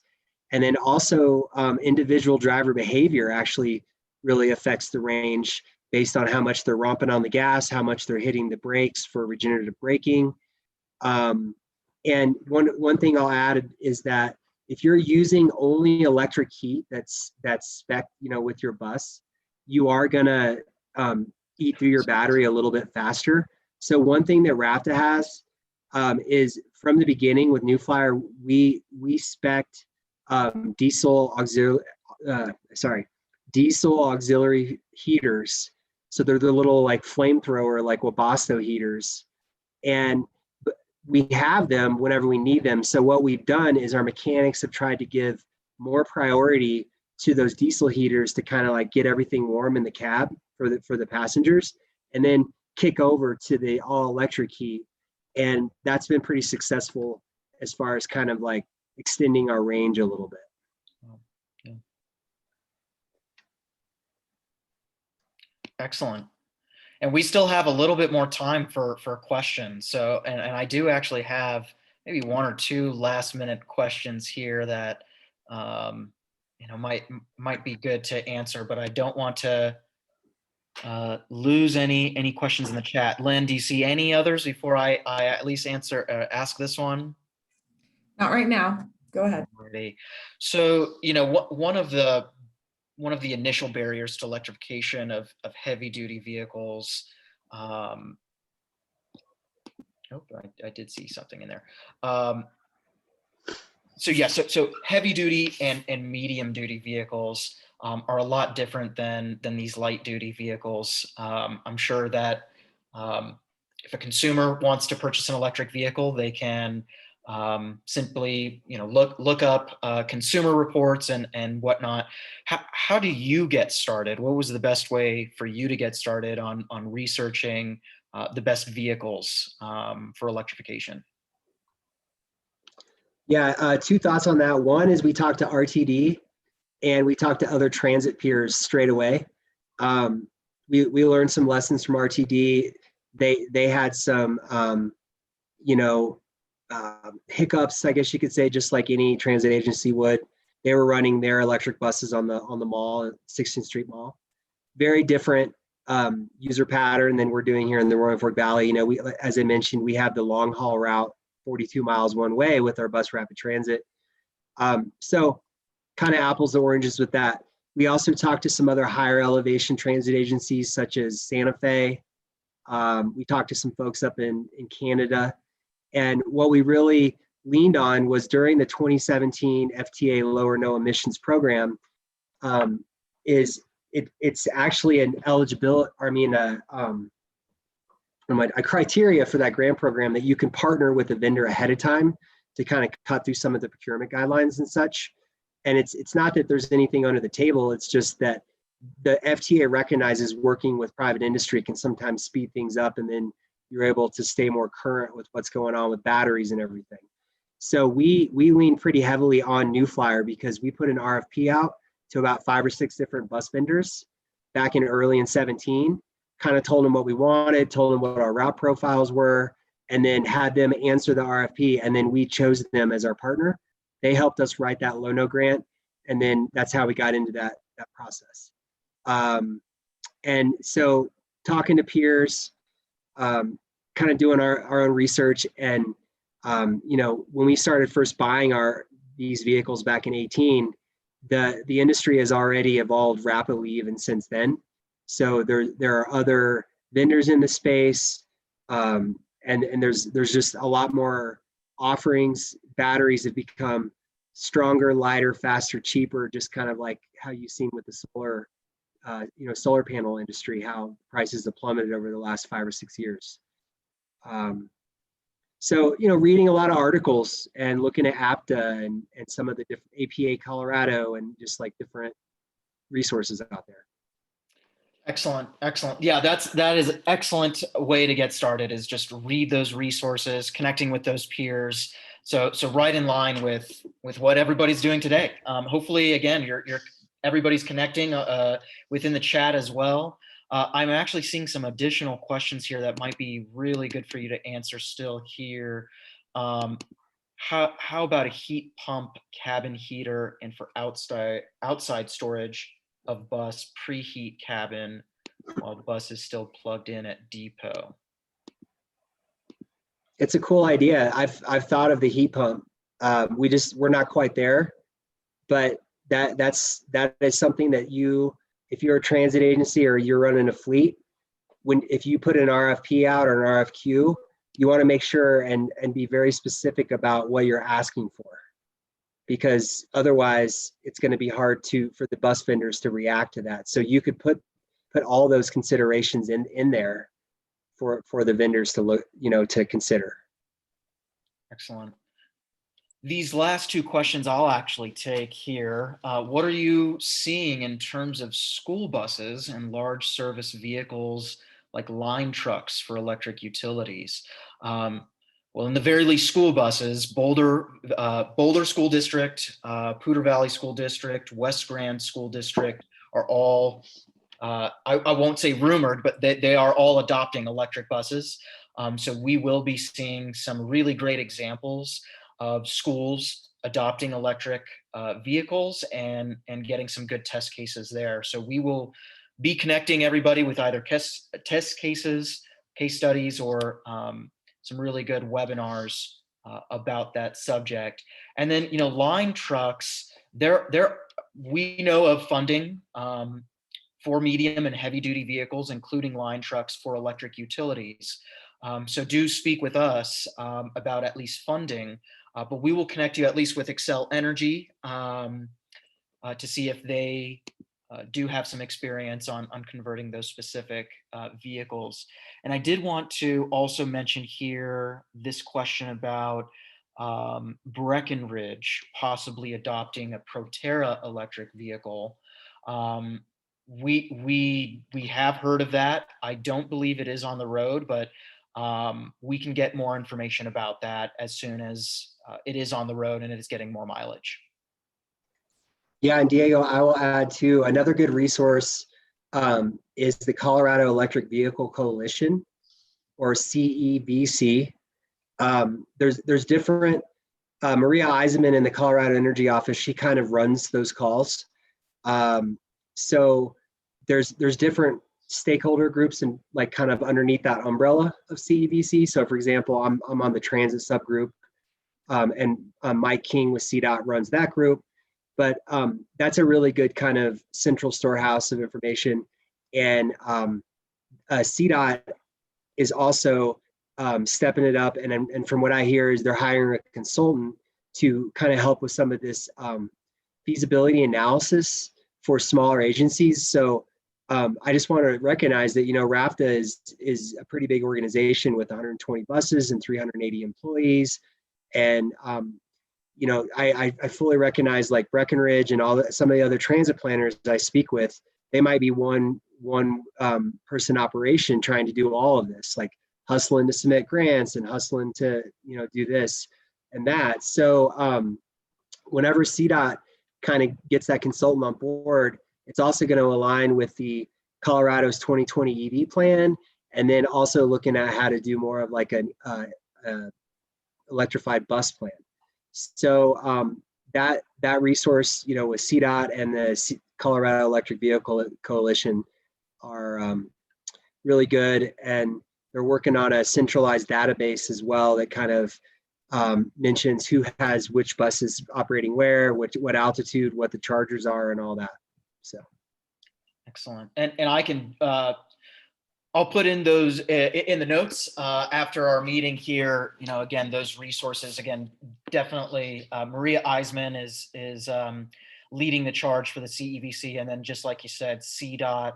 And then also individual driver behavior actually really affects the range, based on how much they're romping on the gas, how much they're hitting the brakes for regenerative braking. And one thing I'll add is that if you're using only electric heat that's spec, with your bus, you are gonna eat through your battery a little bit faster. So one thing that RAPTA has is, from the beginning with New Flyer, we spec'd diesel auxiliary heaters. So they're the little like flamethrower, like Webasto heaters. And we have them whenever we need them. So what we've done is our mechanics have tried to give more priority to those diesel heaters to kind of like get everything warm in the cab for the passengers, and then kick over to the all electric heat. And that's been pretty successful as far as kind of like extending our range a little bit. Yeah. Excellent. And we still have a little bit more time for questions. So, and I do actually have maybe 1 or 2 last minute questions here that, might be good to answer, but I don't want to lose any questions in the chat. Lynn, do you see any others before I at least ask this one? Not right now. Go ahead. So, one of the initial barriers to electrification of heavy duty vehicles. I did see something in there. So heavy duty and medium duty vehicles are a lot different than these light duty vehicles. I'm sure that if a consumer wants to purchase an electric vehicle, they can simply, look up consumer reports and whatnot. How do you get started? What was the best way for you to get started on researching the best vehicles for electrification? Yeah, two thoughts on that. One is we talked to RTD and we talked to other transit peers straight away. We learned some lessons from RTD. They had some, hiccups, I guess you could say, just like any transit agency would. They were running their electric buses on the mall, 16th Street Mall. Very different user pattern than we're doing here in the Roaring Fork Valley. We, as I mentioned, we have the long haul route, 42 miles one way with our bus rapid transit. So kind of apples to oranges with that. We also talked to some other higher elevation transit agencies such as Santa Fe. We talked to some folks up in Canada. And what we really leaned on was during the 2017 FTA Lower No Emissions program, it's actually an eligibility, a criteria for that grant program that you can partner with a vendor ahead of time to kind of cut through some of the procurement guidelines and such. And it's not that there's anything under the table, it's just that the FTA recognizes working with private industry can sometimes speed things up, and then you're able to stay more current with what's going on with batteries and everything. So we lean pretty heavily on New Flyer because we put an RFP out to about 5 or 6 different bus vendors back in early in 17, kind of told them what we wanted, told them what our route profiles were, and then had them answer the RFP. And then we chose them as our partner. They helped us write that Low-No grant. And then that's how we got into that process. And so talking to peers, kind of doing our own research. And, when we started first buying these vehicles back in 18, the industry has already evolved rapidly even since then. So there are other vendors in the space, and there's just a lot more offerings. Batteries have become stronger, lighter, faster, cheaper, just kind of like how you've seen with the solar panel industry, how prices have plummeted over the last 5 or 6 years. So, reading a lot of articles and looking at APTA and some of the different APA Colorado and just like different resources out there. Excellent. Yeah, that is an excellent way to get started, is just read those resources, connecting with those peers. So right in line with what everybody's doing today. Hopefully, again, everybody's connecting within the chat as well. I'm actually seeing some additional questions here that might be really good for you to answer still here. How about a heat pump, cabin heater, and for outside storage of bus, preheat cabin while the bus is still plugged in at depot? It's a cool idea. I've thought of the heat pump. We're not quite there, but that is something that if you're a transit agency or you're running a fleet, if you put an RFP out or an RFQ, you want to make sure and be very specific about what you're asking for, because otherwise it's going to be hard for the bus vendors to react to that. So you could put all those considerations in there for the vendors to look, to consider. Excellent. These last 2 questions I'll actually take here. What are you seeing in terms of school buses and large service vehicles like line trucks for electric utilities? Well, in the very least, school buses, Boulder School District, Poudre Valley School District, West Grand School District are all, I won't say rumored, but they are all adopting electric buses. So we will be seeing some really great examples of schools adopting electric vehicles and getting some good test cases there. So we will be connecting everybody with either test cases, case studies, or some really good webinars about that subject. And then, line trucks, we know of funding for medium and heavy duty vehicles, including line trucks for electric utilities. So do speak with us about at least funding. But we will connect you at least with Xcel Energy to see if they do have some experience on converting those specific vehicles. And I did want to also mention here this question about Breckenridge possibly adopting a Proterra electric vehicle. We have heard of that. I don't believe it is on the road, but we can get more information about that as soon as it is on the road and it is getting more mileage. Yeah, and Diego, I will add too, another good resource is the Colorado Electric Vehicle Coalition, or CEVC. There's different, Maria Eisenman in the Colorado Energy Office, she kind of runs those calls. So there's different stakeholder groups and like kind of underneath that umbrella of CEVC. So for example, I'm on the transit subgroup, and Mike King with CDOT runs that group. But that's a really good kind of central storehouse of information. And CDOT is also stepping it up. And from what I hear is they're hiring a consultant to kind of help with some of this feasibility analysis for smaller agencies. So I just want to recognize that, RAFTA is a pretty big organization with 120 buses and 380 employees. And I fully recognize like Breckenridge and some of the other transit planners I speak with, they might be one person operation trying to do all of this, like hustling to submit grants and hustling to, do this and that. So whenever CDOT kind of gets that consultant on board, it's also going to align with the Colorado's 2020 EV plan, and then also looking at how to do more of like an electrified bus plan. So that resource, with CDOT and the Colorado Electric Vehicle Coalition are really good, and they're working on a centralized database as well that kind of mentions who has which buses operating where, what altitude, what the chargers are, and all that. So excellent. And I can I'll put in those in the notes after our meeting here. Again, those resources. Again, definitely Maria Eisman is leading the charge for the CEVC, and then just like you said, CDOT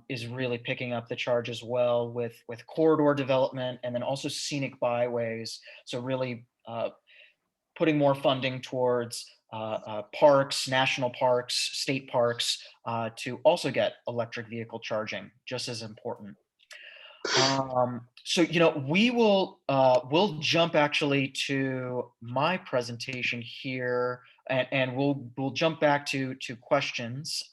is really picking up the charge as well with corridor development, and then also scenic byways. So really putting more funding towards parks, national parks, state parks, to also get electric vehicle charging, just as important. So we'll jump actually to my presentation here, and we'll jump back to questions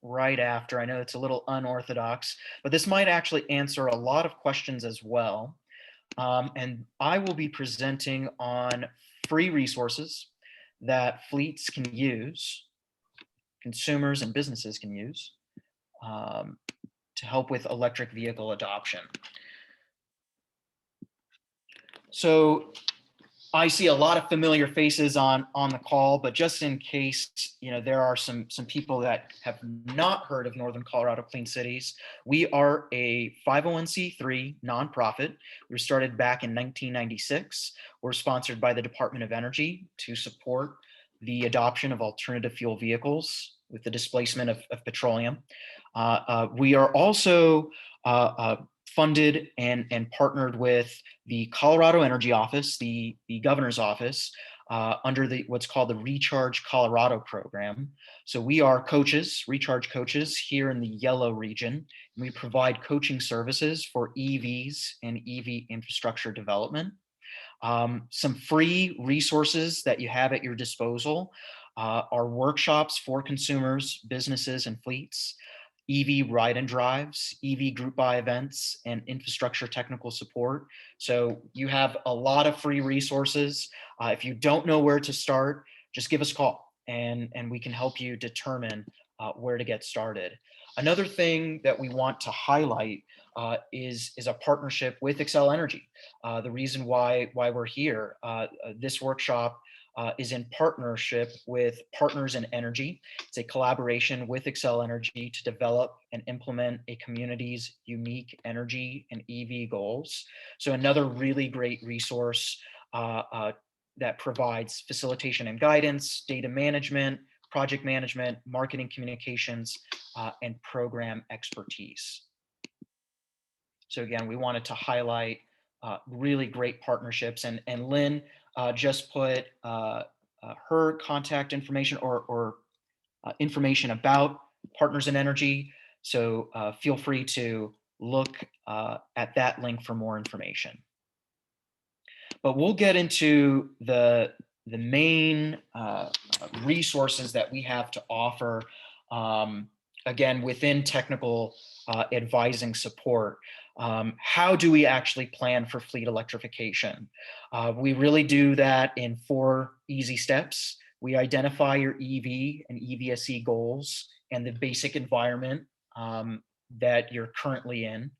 right after. I know it's a little unorthodox, but this might actually answer a lot of questions as well. And I will be presenting on free resources that fleets can use, consumers and businesses can use, to help with electric vehicle adoption. So I see a lot of familiar faces on the call, but just in case there are some people that have not heard of Northern Colorado Clean Cities, we are a 501c3 nonprofit. We were started back in 1996. We're sponsored by the Department of Energy to support the adoption of alternative fuel vehicles with the displacement of petroleum. We are also funded and partnered with the Colorado Energy Office, the governor's office, under what's called the Recharge Colorado program. So we are coaches, recharge coaches here in the yellow region, and we provide coaching services for EVs and EV infrastructure development. Some free resources that you have at your disposal are workshops for consumers, businesses, and fleets, EV ride and drives, EV group buy events, and infrastructure technical support. So you have a lot of free resources. If you don't know where to start, just give us a call and we can help you determine where to get started. Another thing that we want to highlight is a partnership with Xcel Energy. The reason why we're here, this workshop is in partnership with Partners in Energy. It's a collaboration with Xcel Energy to develop and implement a community's unique energy and EV goals. So another really great resource that provides facilitation and guidance, data management, project management, marketing communications, and program expertise. So again, we wanted to highlight really great partnerships, and Lynn just put her contact information or information about Partners in Energy. So feel free to look at that link for more information. But we'll get into the main resources that we have to offer, again, within technical advising support. How do we actually plan for fleet electrification? We really do that in 4 easy steps. We identify your EV and EVSE goals and the basic environment that you're currently in.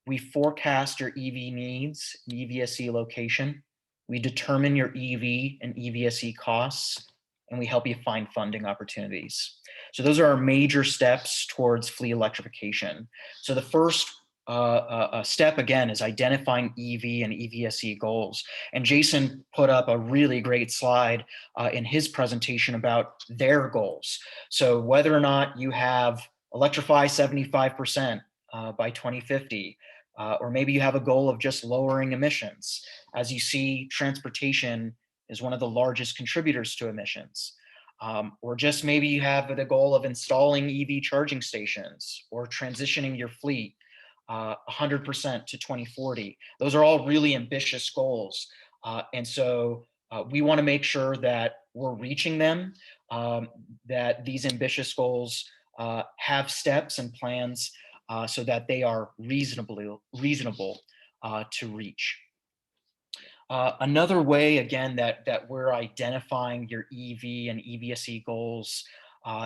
We forecast your EV needs, EVSE location. We determine your EV and EVSE costs, and we help you find funding opportunities. So those are our major steps towards fleet electrification. So the first step, again, is identifying EV and EVSE goals. And Jason put up a really great slide in his presentation about their goals. So whether or not you have electrify 75% by 2050, or maybe you have a goal of just lowering emissions. As you see, transportation is one of the largest contributors to emissions. Or just maybe you have the goal of installing EV charging stations or transitioning your fleet 100% to 2040. Those are all really ambitious goals. And so we want to make sure that we're reaching them, that these ambitious goals have steps and plans so that they are reasonable to reach. Another way, again, that we're identifying your EV and EVSE goals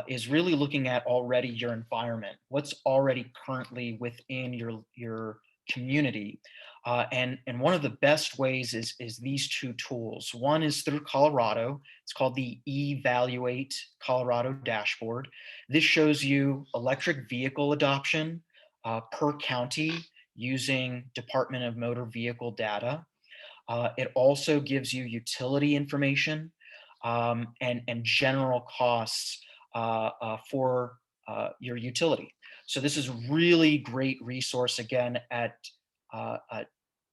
is really looking at already your environment, what's already currently within your community. And one of the best ways is these 2 tools. One is through Colorado. It's called the Evaluate Colorado dashboard. This shows you electric vehicle adoption per county using Department of Motor Vehicle data. It also gives you utility information and general costs for your utility. So this is really great resource, again, at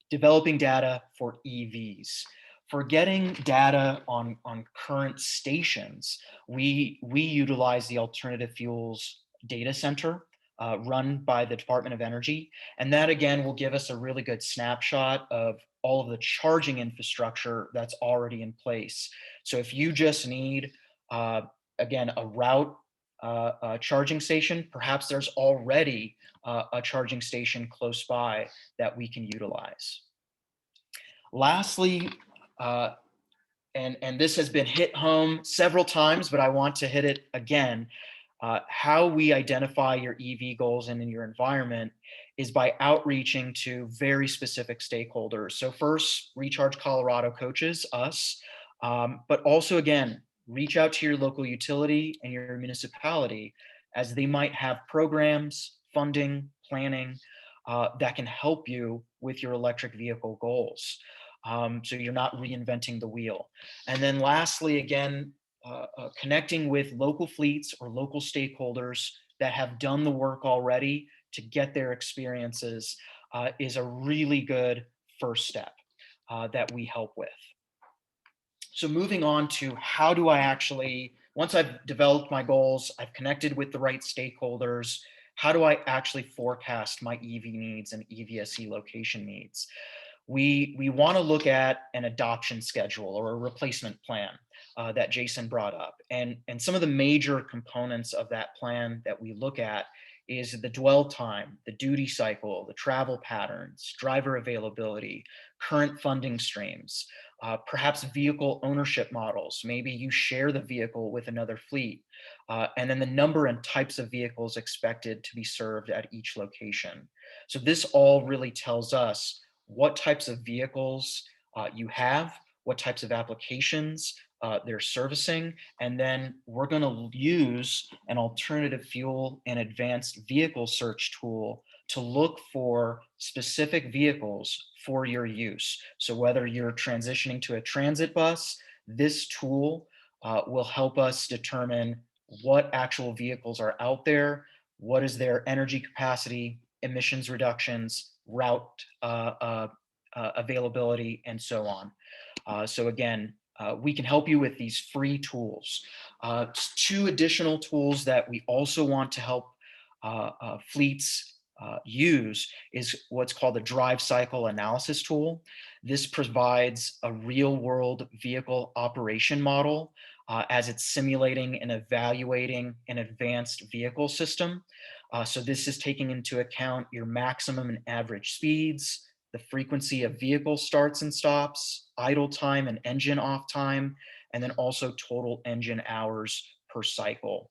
developing data for EVs. For getting data on current stations, we utilize the Alternative Fuels Data Center run by the Department of Energy. And that, again, will give us a really good snapshot of all of the charging infrastructure that's already in place. So if you just need, again, a route charging station, perhaps there's already a charging station close by that we can utilize. Lastly, and this has been hit home several times, but I want to hit it again, how we identify your EV goals and in your environment is by outreaching to very specific stakeholders. So first, Recharge Colorado coaches, us, but also, again, reach out to your local utility and your municipality, as they might have programs, funding, planning that can help you with your electric vehicle goals. So you're not reinventing the wheel. And then lastly, again, connecting with local fleets or local stakeholders that have done the work already to get their experiences is a really good first step that we help with. So moving on to how do I actually, once I've developed my goals, I've connected with the right stakeholders, how do I actually forecast my EV needs and EVSE location needs? We want to look at an adoption schedule or a replacement plan that Jason brought up. And some of the major components of that plan that we look at is the dwell time, the duty cycle, the travel patterns, driver availability, current funding streams, perhaps vehicle ownership models. Maybe you share the vehicle with another fleet, and then the number and types of vehicles expected to be served at each location. So this all really tells us what types of vehicles you have, what types of applications they're servicing, and then we're going to use an alternative fuel and advanced vehicle search tool to look for specific vehicles for your use. So whether you're transitioning to a transit bus, this tool will help us determine what actual vehicles are out there, what is their energy capacity, emissions reductions, route availability, and so on. So again, we can help you with these free tools. Two additional tools that we also want to help fleets use is what's called the drive cycle analysis tool. This provides a real world vehicle operation model as it's simulating and evaluating an advanced vehicle system. So this is taking into account your maximum and average speeds, the frequency of vehicle starts and stops, idle time and engine off time, and then also total engine hours per cycle.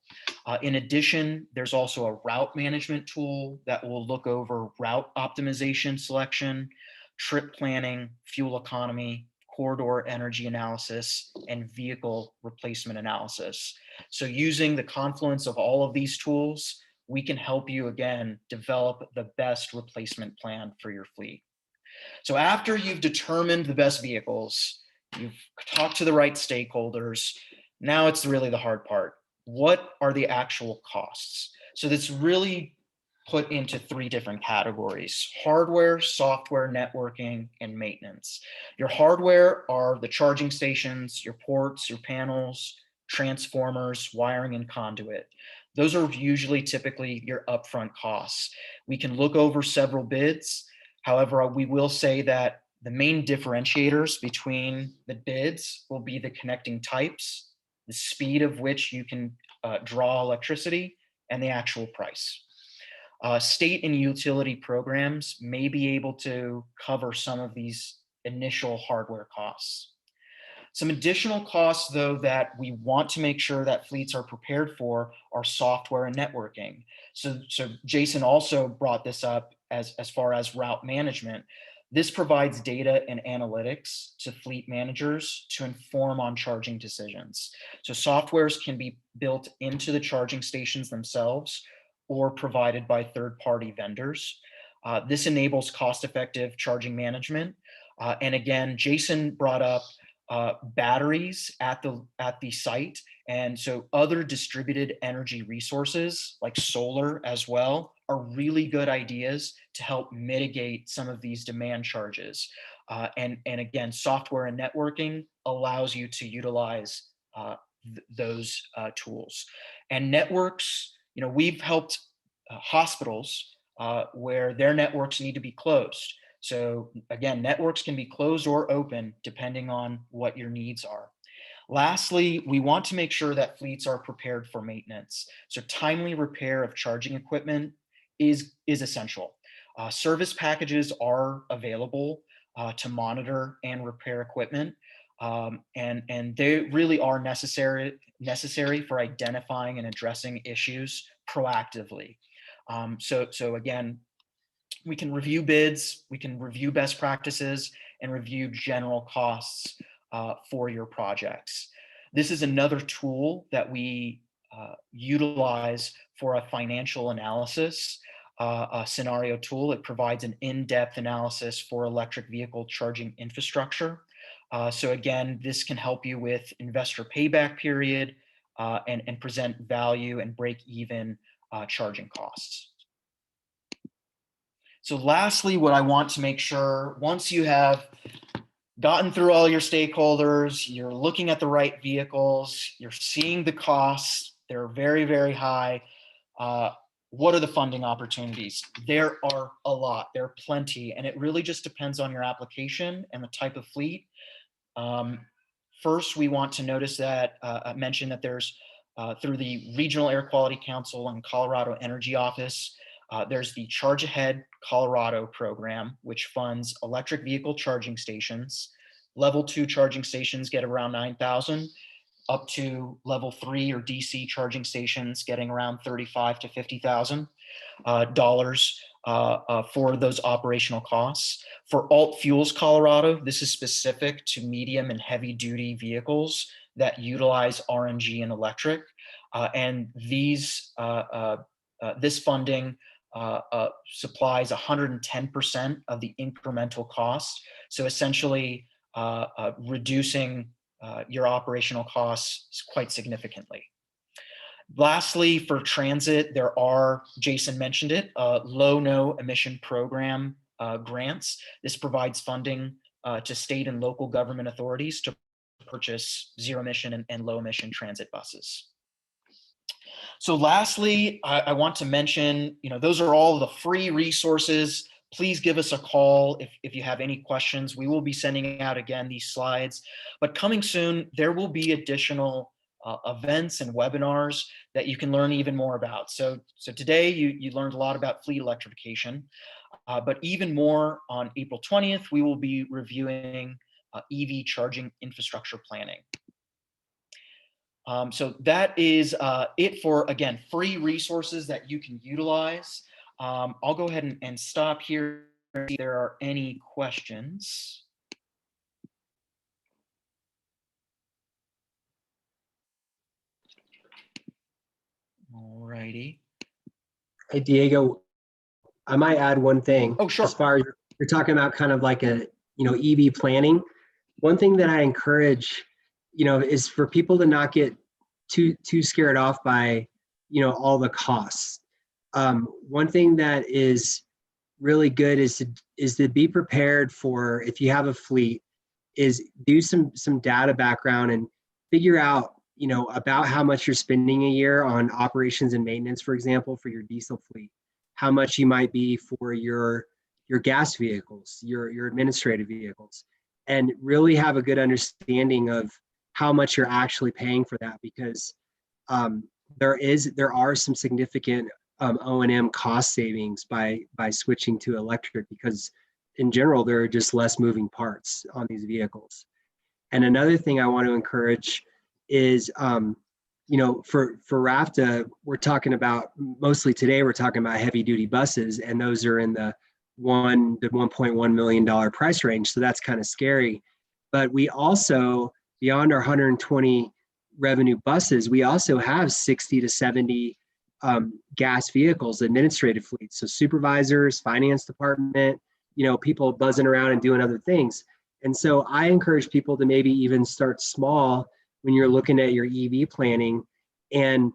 In addition, there's also a route management tool that will look over route optimization selection, trip planning, fuel economy, corridor energy analysis, and vehicle replacement analysis. So using the confluence of all of these tools, we can help you again develop the best replacement plan for your fleet. So after you've determined the best vehicles, you've talked to the right stakeholders, now it's really the hard part. What are the actual costs? So that's really put into three different categories: hardware, software, networking, and maintenance. Your hardware are the charging stations, your ports, your panels, transformers, wiring, and conduit. Those are usually typically your upfront costs. We can look over several bids. However, we will say that the main differentiators between the bids will be the connecting types, the speed of which you can draw electricity, and the actual price. State and utility programs may be able to cover some of these initial hardware costs. Some additional costs, though, that we want to make sure that fleets are prepared for are software and networking. So Jason also brought this up as far as route management. This provides data and analytics to fleet managers to inform on charging decisions. So softwares can be built into the charging stations themselves or provided by third-party vendors. This enables cost-effective charging management. And again, Jason brought up batteries at the site, and so other distributed energy resources like solar as well are really good ideas to help mitigate some of these demand charges. And again, software and networking allows you to utilize those tools. And networks, we've helped hospitals where their networks need to be closed. So again, networks can be closed or open depending on what your needs are. Lastly, we want to make sure that fleets are prepared for maintenance. So timely repair of charging equipment is essential. Service packages are available to monitor and repair equipment, and they really are necessary for identifying and addressing issues proactively. So again, we can review bids, we can review best practices, and review general costs for your projects. This is another tool that we utilize for a financial analysis, a scenario tool. It provides an in-depth analysis for electric vehicle charging infrastructure. So again, this can help you with investor payback period and present value and break even charging costs. So lastly, what I want to make sure, once you have gotten through all your stakeholders, you're looking at the right vehicles, you're seeing the costs, they're very, very high. What are the funding opportunities? There are a lot, there are plenty, and it really just depends on your application and the type of fleet. First, we want to notice that, mention that there's, through the Regional Air Quality Council and Colorado Energy Office, there's the Charge Ahead Colorado program, which funds electric vehicle charging stations. Level 2 charging stations get around $9,000, up to level 3 or DC charging stations getting around $35,000 to $50,000 for those operational costs. For Alt Fuels Colorado, this is specific to medium and heavy duty vehicles that utilize RNG and electric. And these this funding supplies 110% of the incremental cost. So essentially reducing your operational costs quite significantly. Lastly, for transit, there are, Jason mentioned it, low, no emission program grants. This provides funding to state and local government authorities to purchase zero emission and low emission transit buses. So lastly, I want to mention, those are all the free resources. Please give us a call if you have any questions. We will be sending out again these slides, but coming soon, there will be additional events and webinars that you can learn even more about. So today you learned a lot about fleet electrification, but even more on April 20th, we will be reviewing EV charging infrastructure planning. So that is it for, again, free resources that you can utilize. I'll go ahead and stop here if there are any questions. All righty. Hey, Diego, I might add one thing. Oh, sure. As far as you're talking about kind of like a, EV planning, one thing that I encourage, is for people to not get too scared off by, all the costs. One thing that is really good is to be prepared for, if you have a fleet, is do some data background and figure out, about how much you're spending a year on operations and maintenance, for example, for your diesel fleet, how much you might be for your gas vehicles, your administrative vehicles, and really have a good understanding of how much you're actually paying for that, because there are some significant O&M cost savings by switching to electric, because in general there are just less moving parts on these vehicles. And another thing I want to encourage is, for RAFTA, we're talking about, mostly today, we're talking about heavy duty buses, and those are in the $1 to $1.1 million price range. So that's kind of scary. But we also, beyond our 120 revenue buses, we also have 60 to 70 gas vehicles, administrative fleets. So supervisors, finance department, people buzzing around and doing other things. And so I encourage people to maybe even start small when you're looking at your EV planning, and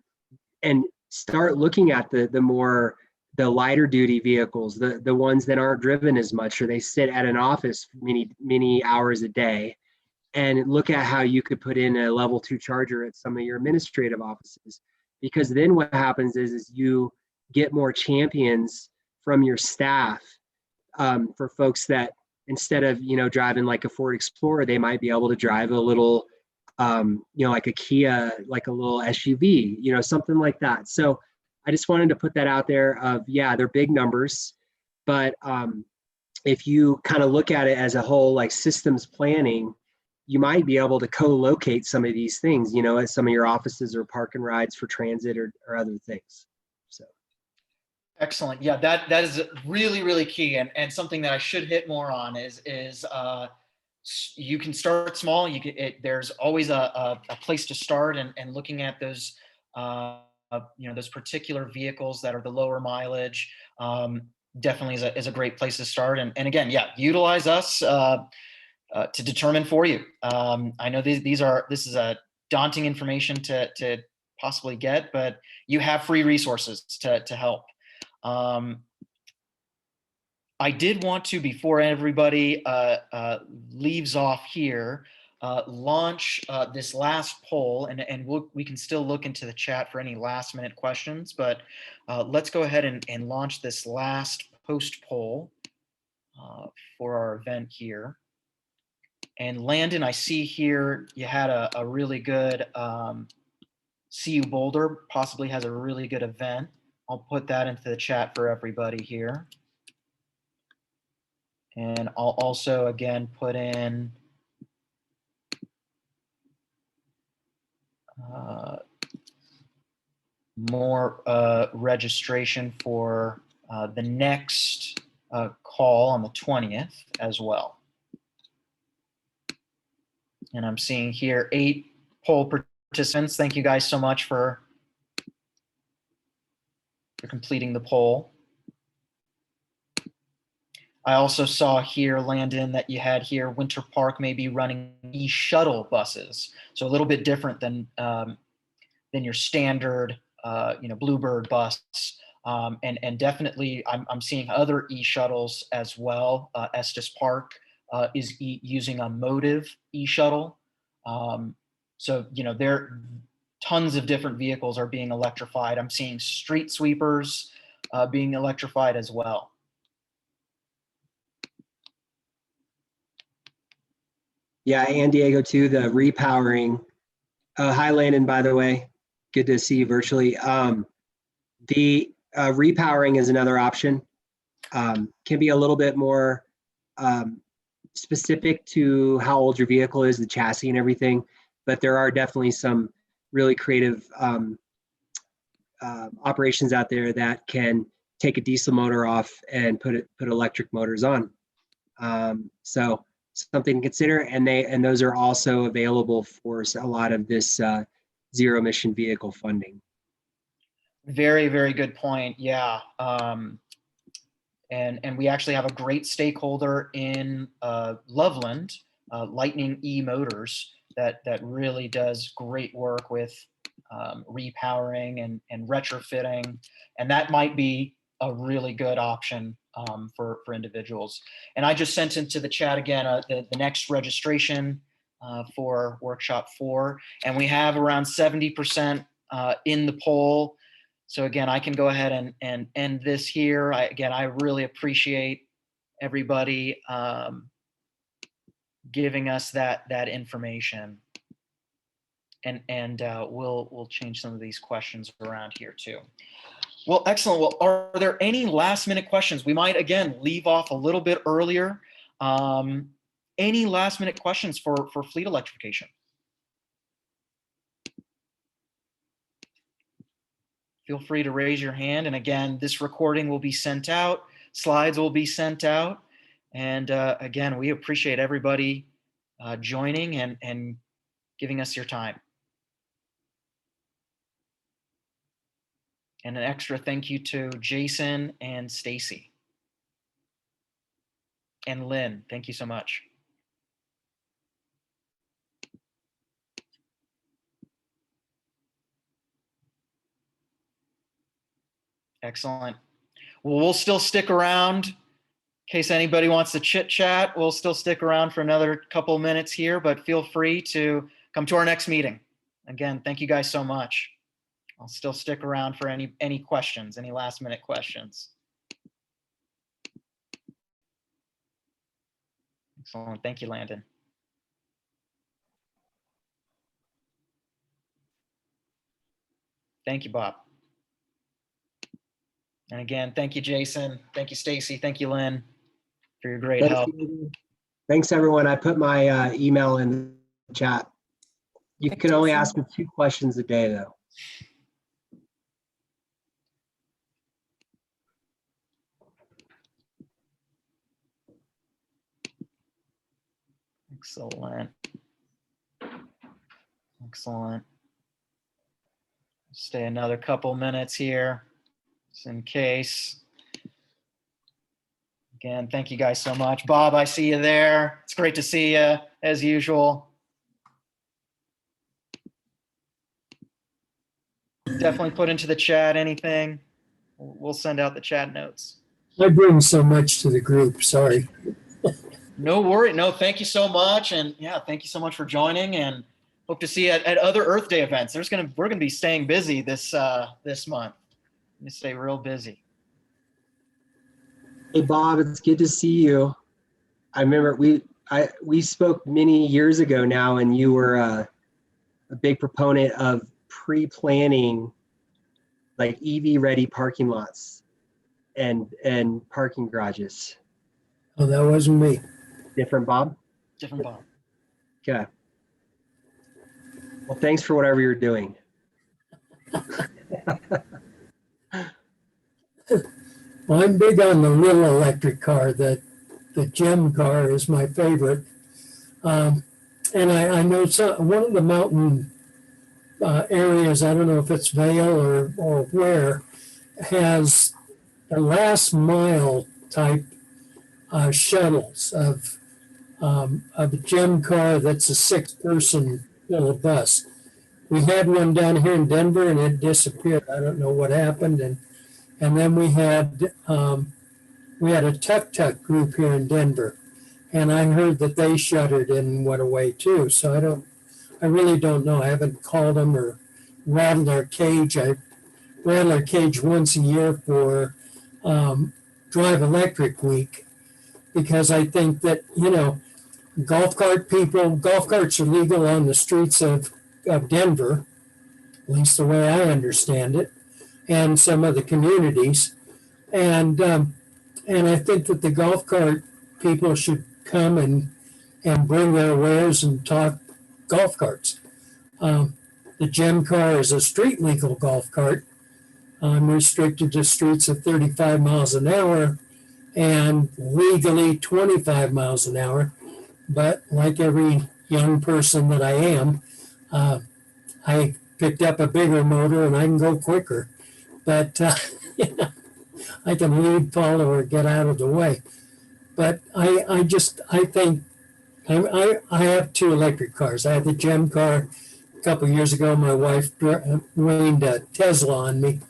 start looking at the lighter duty vehicles, the ones that aren't driven as much, or they sit at an office many hours a day, and look at how you could put in a level 2 charger at some of your administrative offices. Because then what happens is you get more champions from your staff, for folks that, instead of driving like a Ford Explorer, they might be able to drive a little like a Kia, like a little SUV, something like that. So I just wanted to put that out there of, yeah, they're big numbers, but if you kind of look at it as a whole, like systems planning, you might be able to co-locate some of these things, at some of your offices, or park and rides for transit, or other things. So. Excellent. Yeah, that is really, really key, and something that I should hit more on is you can start small. There's always a place to start, and looking at those those particular vehicles that are the lower mileage definitely is a great place to start. And again, yeah, utilize us to determine for you. I know this is a daunting information to possibly get, but you have free resources to help. I did want to, before everybody leaves off here, launch this last poll, and we can still look into the chat for any last minute questions, but let's go ahead and launch this last post poll for our event here. And Landon, I see here you had a really good, CU Boulder possibly has a really good event. I'll put that into the chat for everybody here. And I'll also, again, put in more registration for the next call on the 20th as well. And I'm seeing here 8 poll participants. Thank you guys so much for completing the poll. I also saw here, Landon, that you had here Winter Park may be running e-shuttle buses, so a little bit different than your standard Bluebird bus. And definitely I'm seeing other e-shuttles as well. Estes Park is using a Motive e-shuttle. So, there tons of different vehicles are being electrified. I'm seeing street sweepers being electrified as well. Yeah, and Diego too, the repowering. Hi, Landon, by the way. Good to see you virtually. The repowering is another option. Can be a little bit more specific to how old your vehicle is, the chassis and everything, but there are definitely some really creative operations out there that can take a diesel motor off and put electric motors on. So something to consider, and those are also available for a lot of this zero emission vehicle funding. Very, very good point. Yeah. And we actually have a great stakeholder in Loveland, Lightning E-Motors, that really does great work with repowering and retrofitting. And that might be a really good option for individuals. And I just sent into the chat again the next registration for workshop 4, and we have around 70% in the poll. So again, I can go ahead and end this here. I really appreciate everybody giving us that information. And we'll change some of these questions around here too. Well, excellent. Well, are there any last minute questions? We might, again, leave off a little bit earlier. Any last minute questions for fleet electrification? Feel free to raise your hand. And again, this recording will be sent out. Slides will be sent out. And again, we appreciate everybody joining and giving us your time. And an extra thank you to Jason and Stacy. And Lynn, thank you so much. Excellent. Well, we'll still stick around in case anybody wants to chit chat. We'll still stick around for another couple minutes here, but feel free to come to our next meeting. Again, thank you guys so much. I'll still stick around for any questions, any last minute questions. Excellent. Thank you, Landon. Thank you, Bob. And again, thank you, Jason. Thank you, Stacy. Thank you, Lynn, for your great help. Thanks, everyone. I put my email in the chat. You can only ask me 2 questions a day, though. Excellent. Excellent. Stay another couple minutes here, just in case. Again, thank you guys so much. Bob, I see you there. It's great to see you, as usual. Definitely put into the chat anything. We'll send out the chat notes. I bring so much to the group, sorry. No worry. No, thank you so much. And yeah, thank you so much for joining, and hope to see you at other Earth Day events. We're gonna be staying busy this month. We're gonna stay real busy. Hey, Bob, it's good to see you. I remember we spoke many years ago now, and you were a big proponent of pre-planning like EV-ready parking lots and parking garages. Oh, that wasn't me. Different, Bob? Different Bob. Okay. Well, thanks for whatever you're doing. Well, I'm big on the little electric car. The gem car is my favorite. And I know one of the mountain areas, I don't know if it's Vail or where, has the last mile type shuttles of a gem car that's a 6-person little bus. we had one down here in Denver and it disappeared. I don't know what happened. And then we had a tuk-tuk group here in Denver, and I heard that they shuttered and went away too. So I really don't know. I haven't called them or rattled their cage. I rattle their cage once a year for Drive Electric Week, because I think that, golf carts are legal on the streets of Denver, at least the way I understand it, and some of the communities. And I think that the golf cart people should come and bring their wares and talk golf carts. The gem car is a street legal golf cart. I'm restricted to streets of 35 miles an hour and legally 25 miles an hour. But like every young person that I am, I picked up a bigger motor and I can go quicker. But I can lead, follow, or get out of the way. But I think I have two electric cars. I had the gem car a couple of years ago. My wife rained a Tesla on me.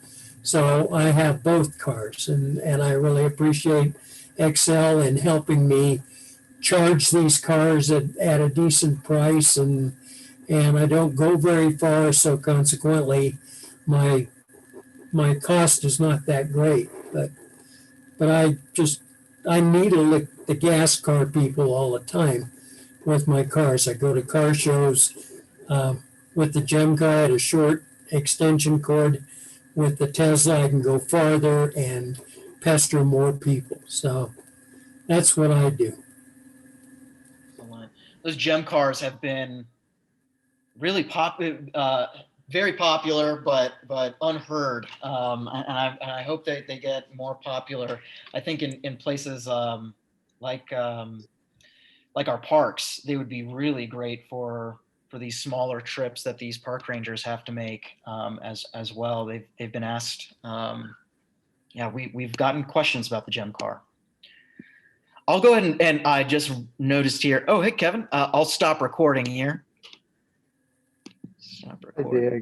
So I have both cars, and I really appreciate Xcel in helping me charge these cars at a decent price, and I don't go very far, so consequently my cost is not that great. But I needle the gas car people all the time with my cars. I go to car shows with the gem car at a short extension cord. With the Tesla, I can go farther and pester more people. So that's what I do. Excellent. Those gem cars have been really very popular, but unheard. And I hope that they get more popular. I think in places like our parks, they would be really great for these smaller trips that these park rangers have to make as well. They've been asked. We've gotten questions about the gem car. I'll go ahead and I just noticed here. Oh, hey, Kevin, I'll stop recording here. Stop recording.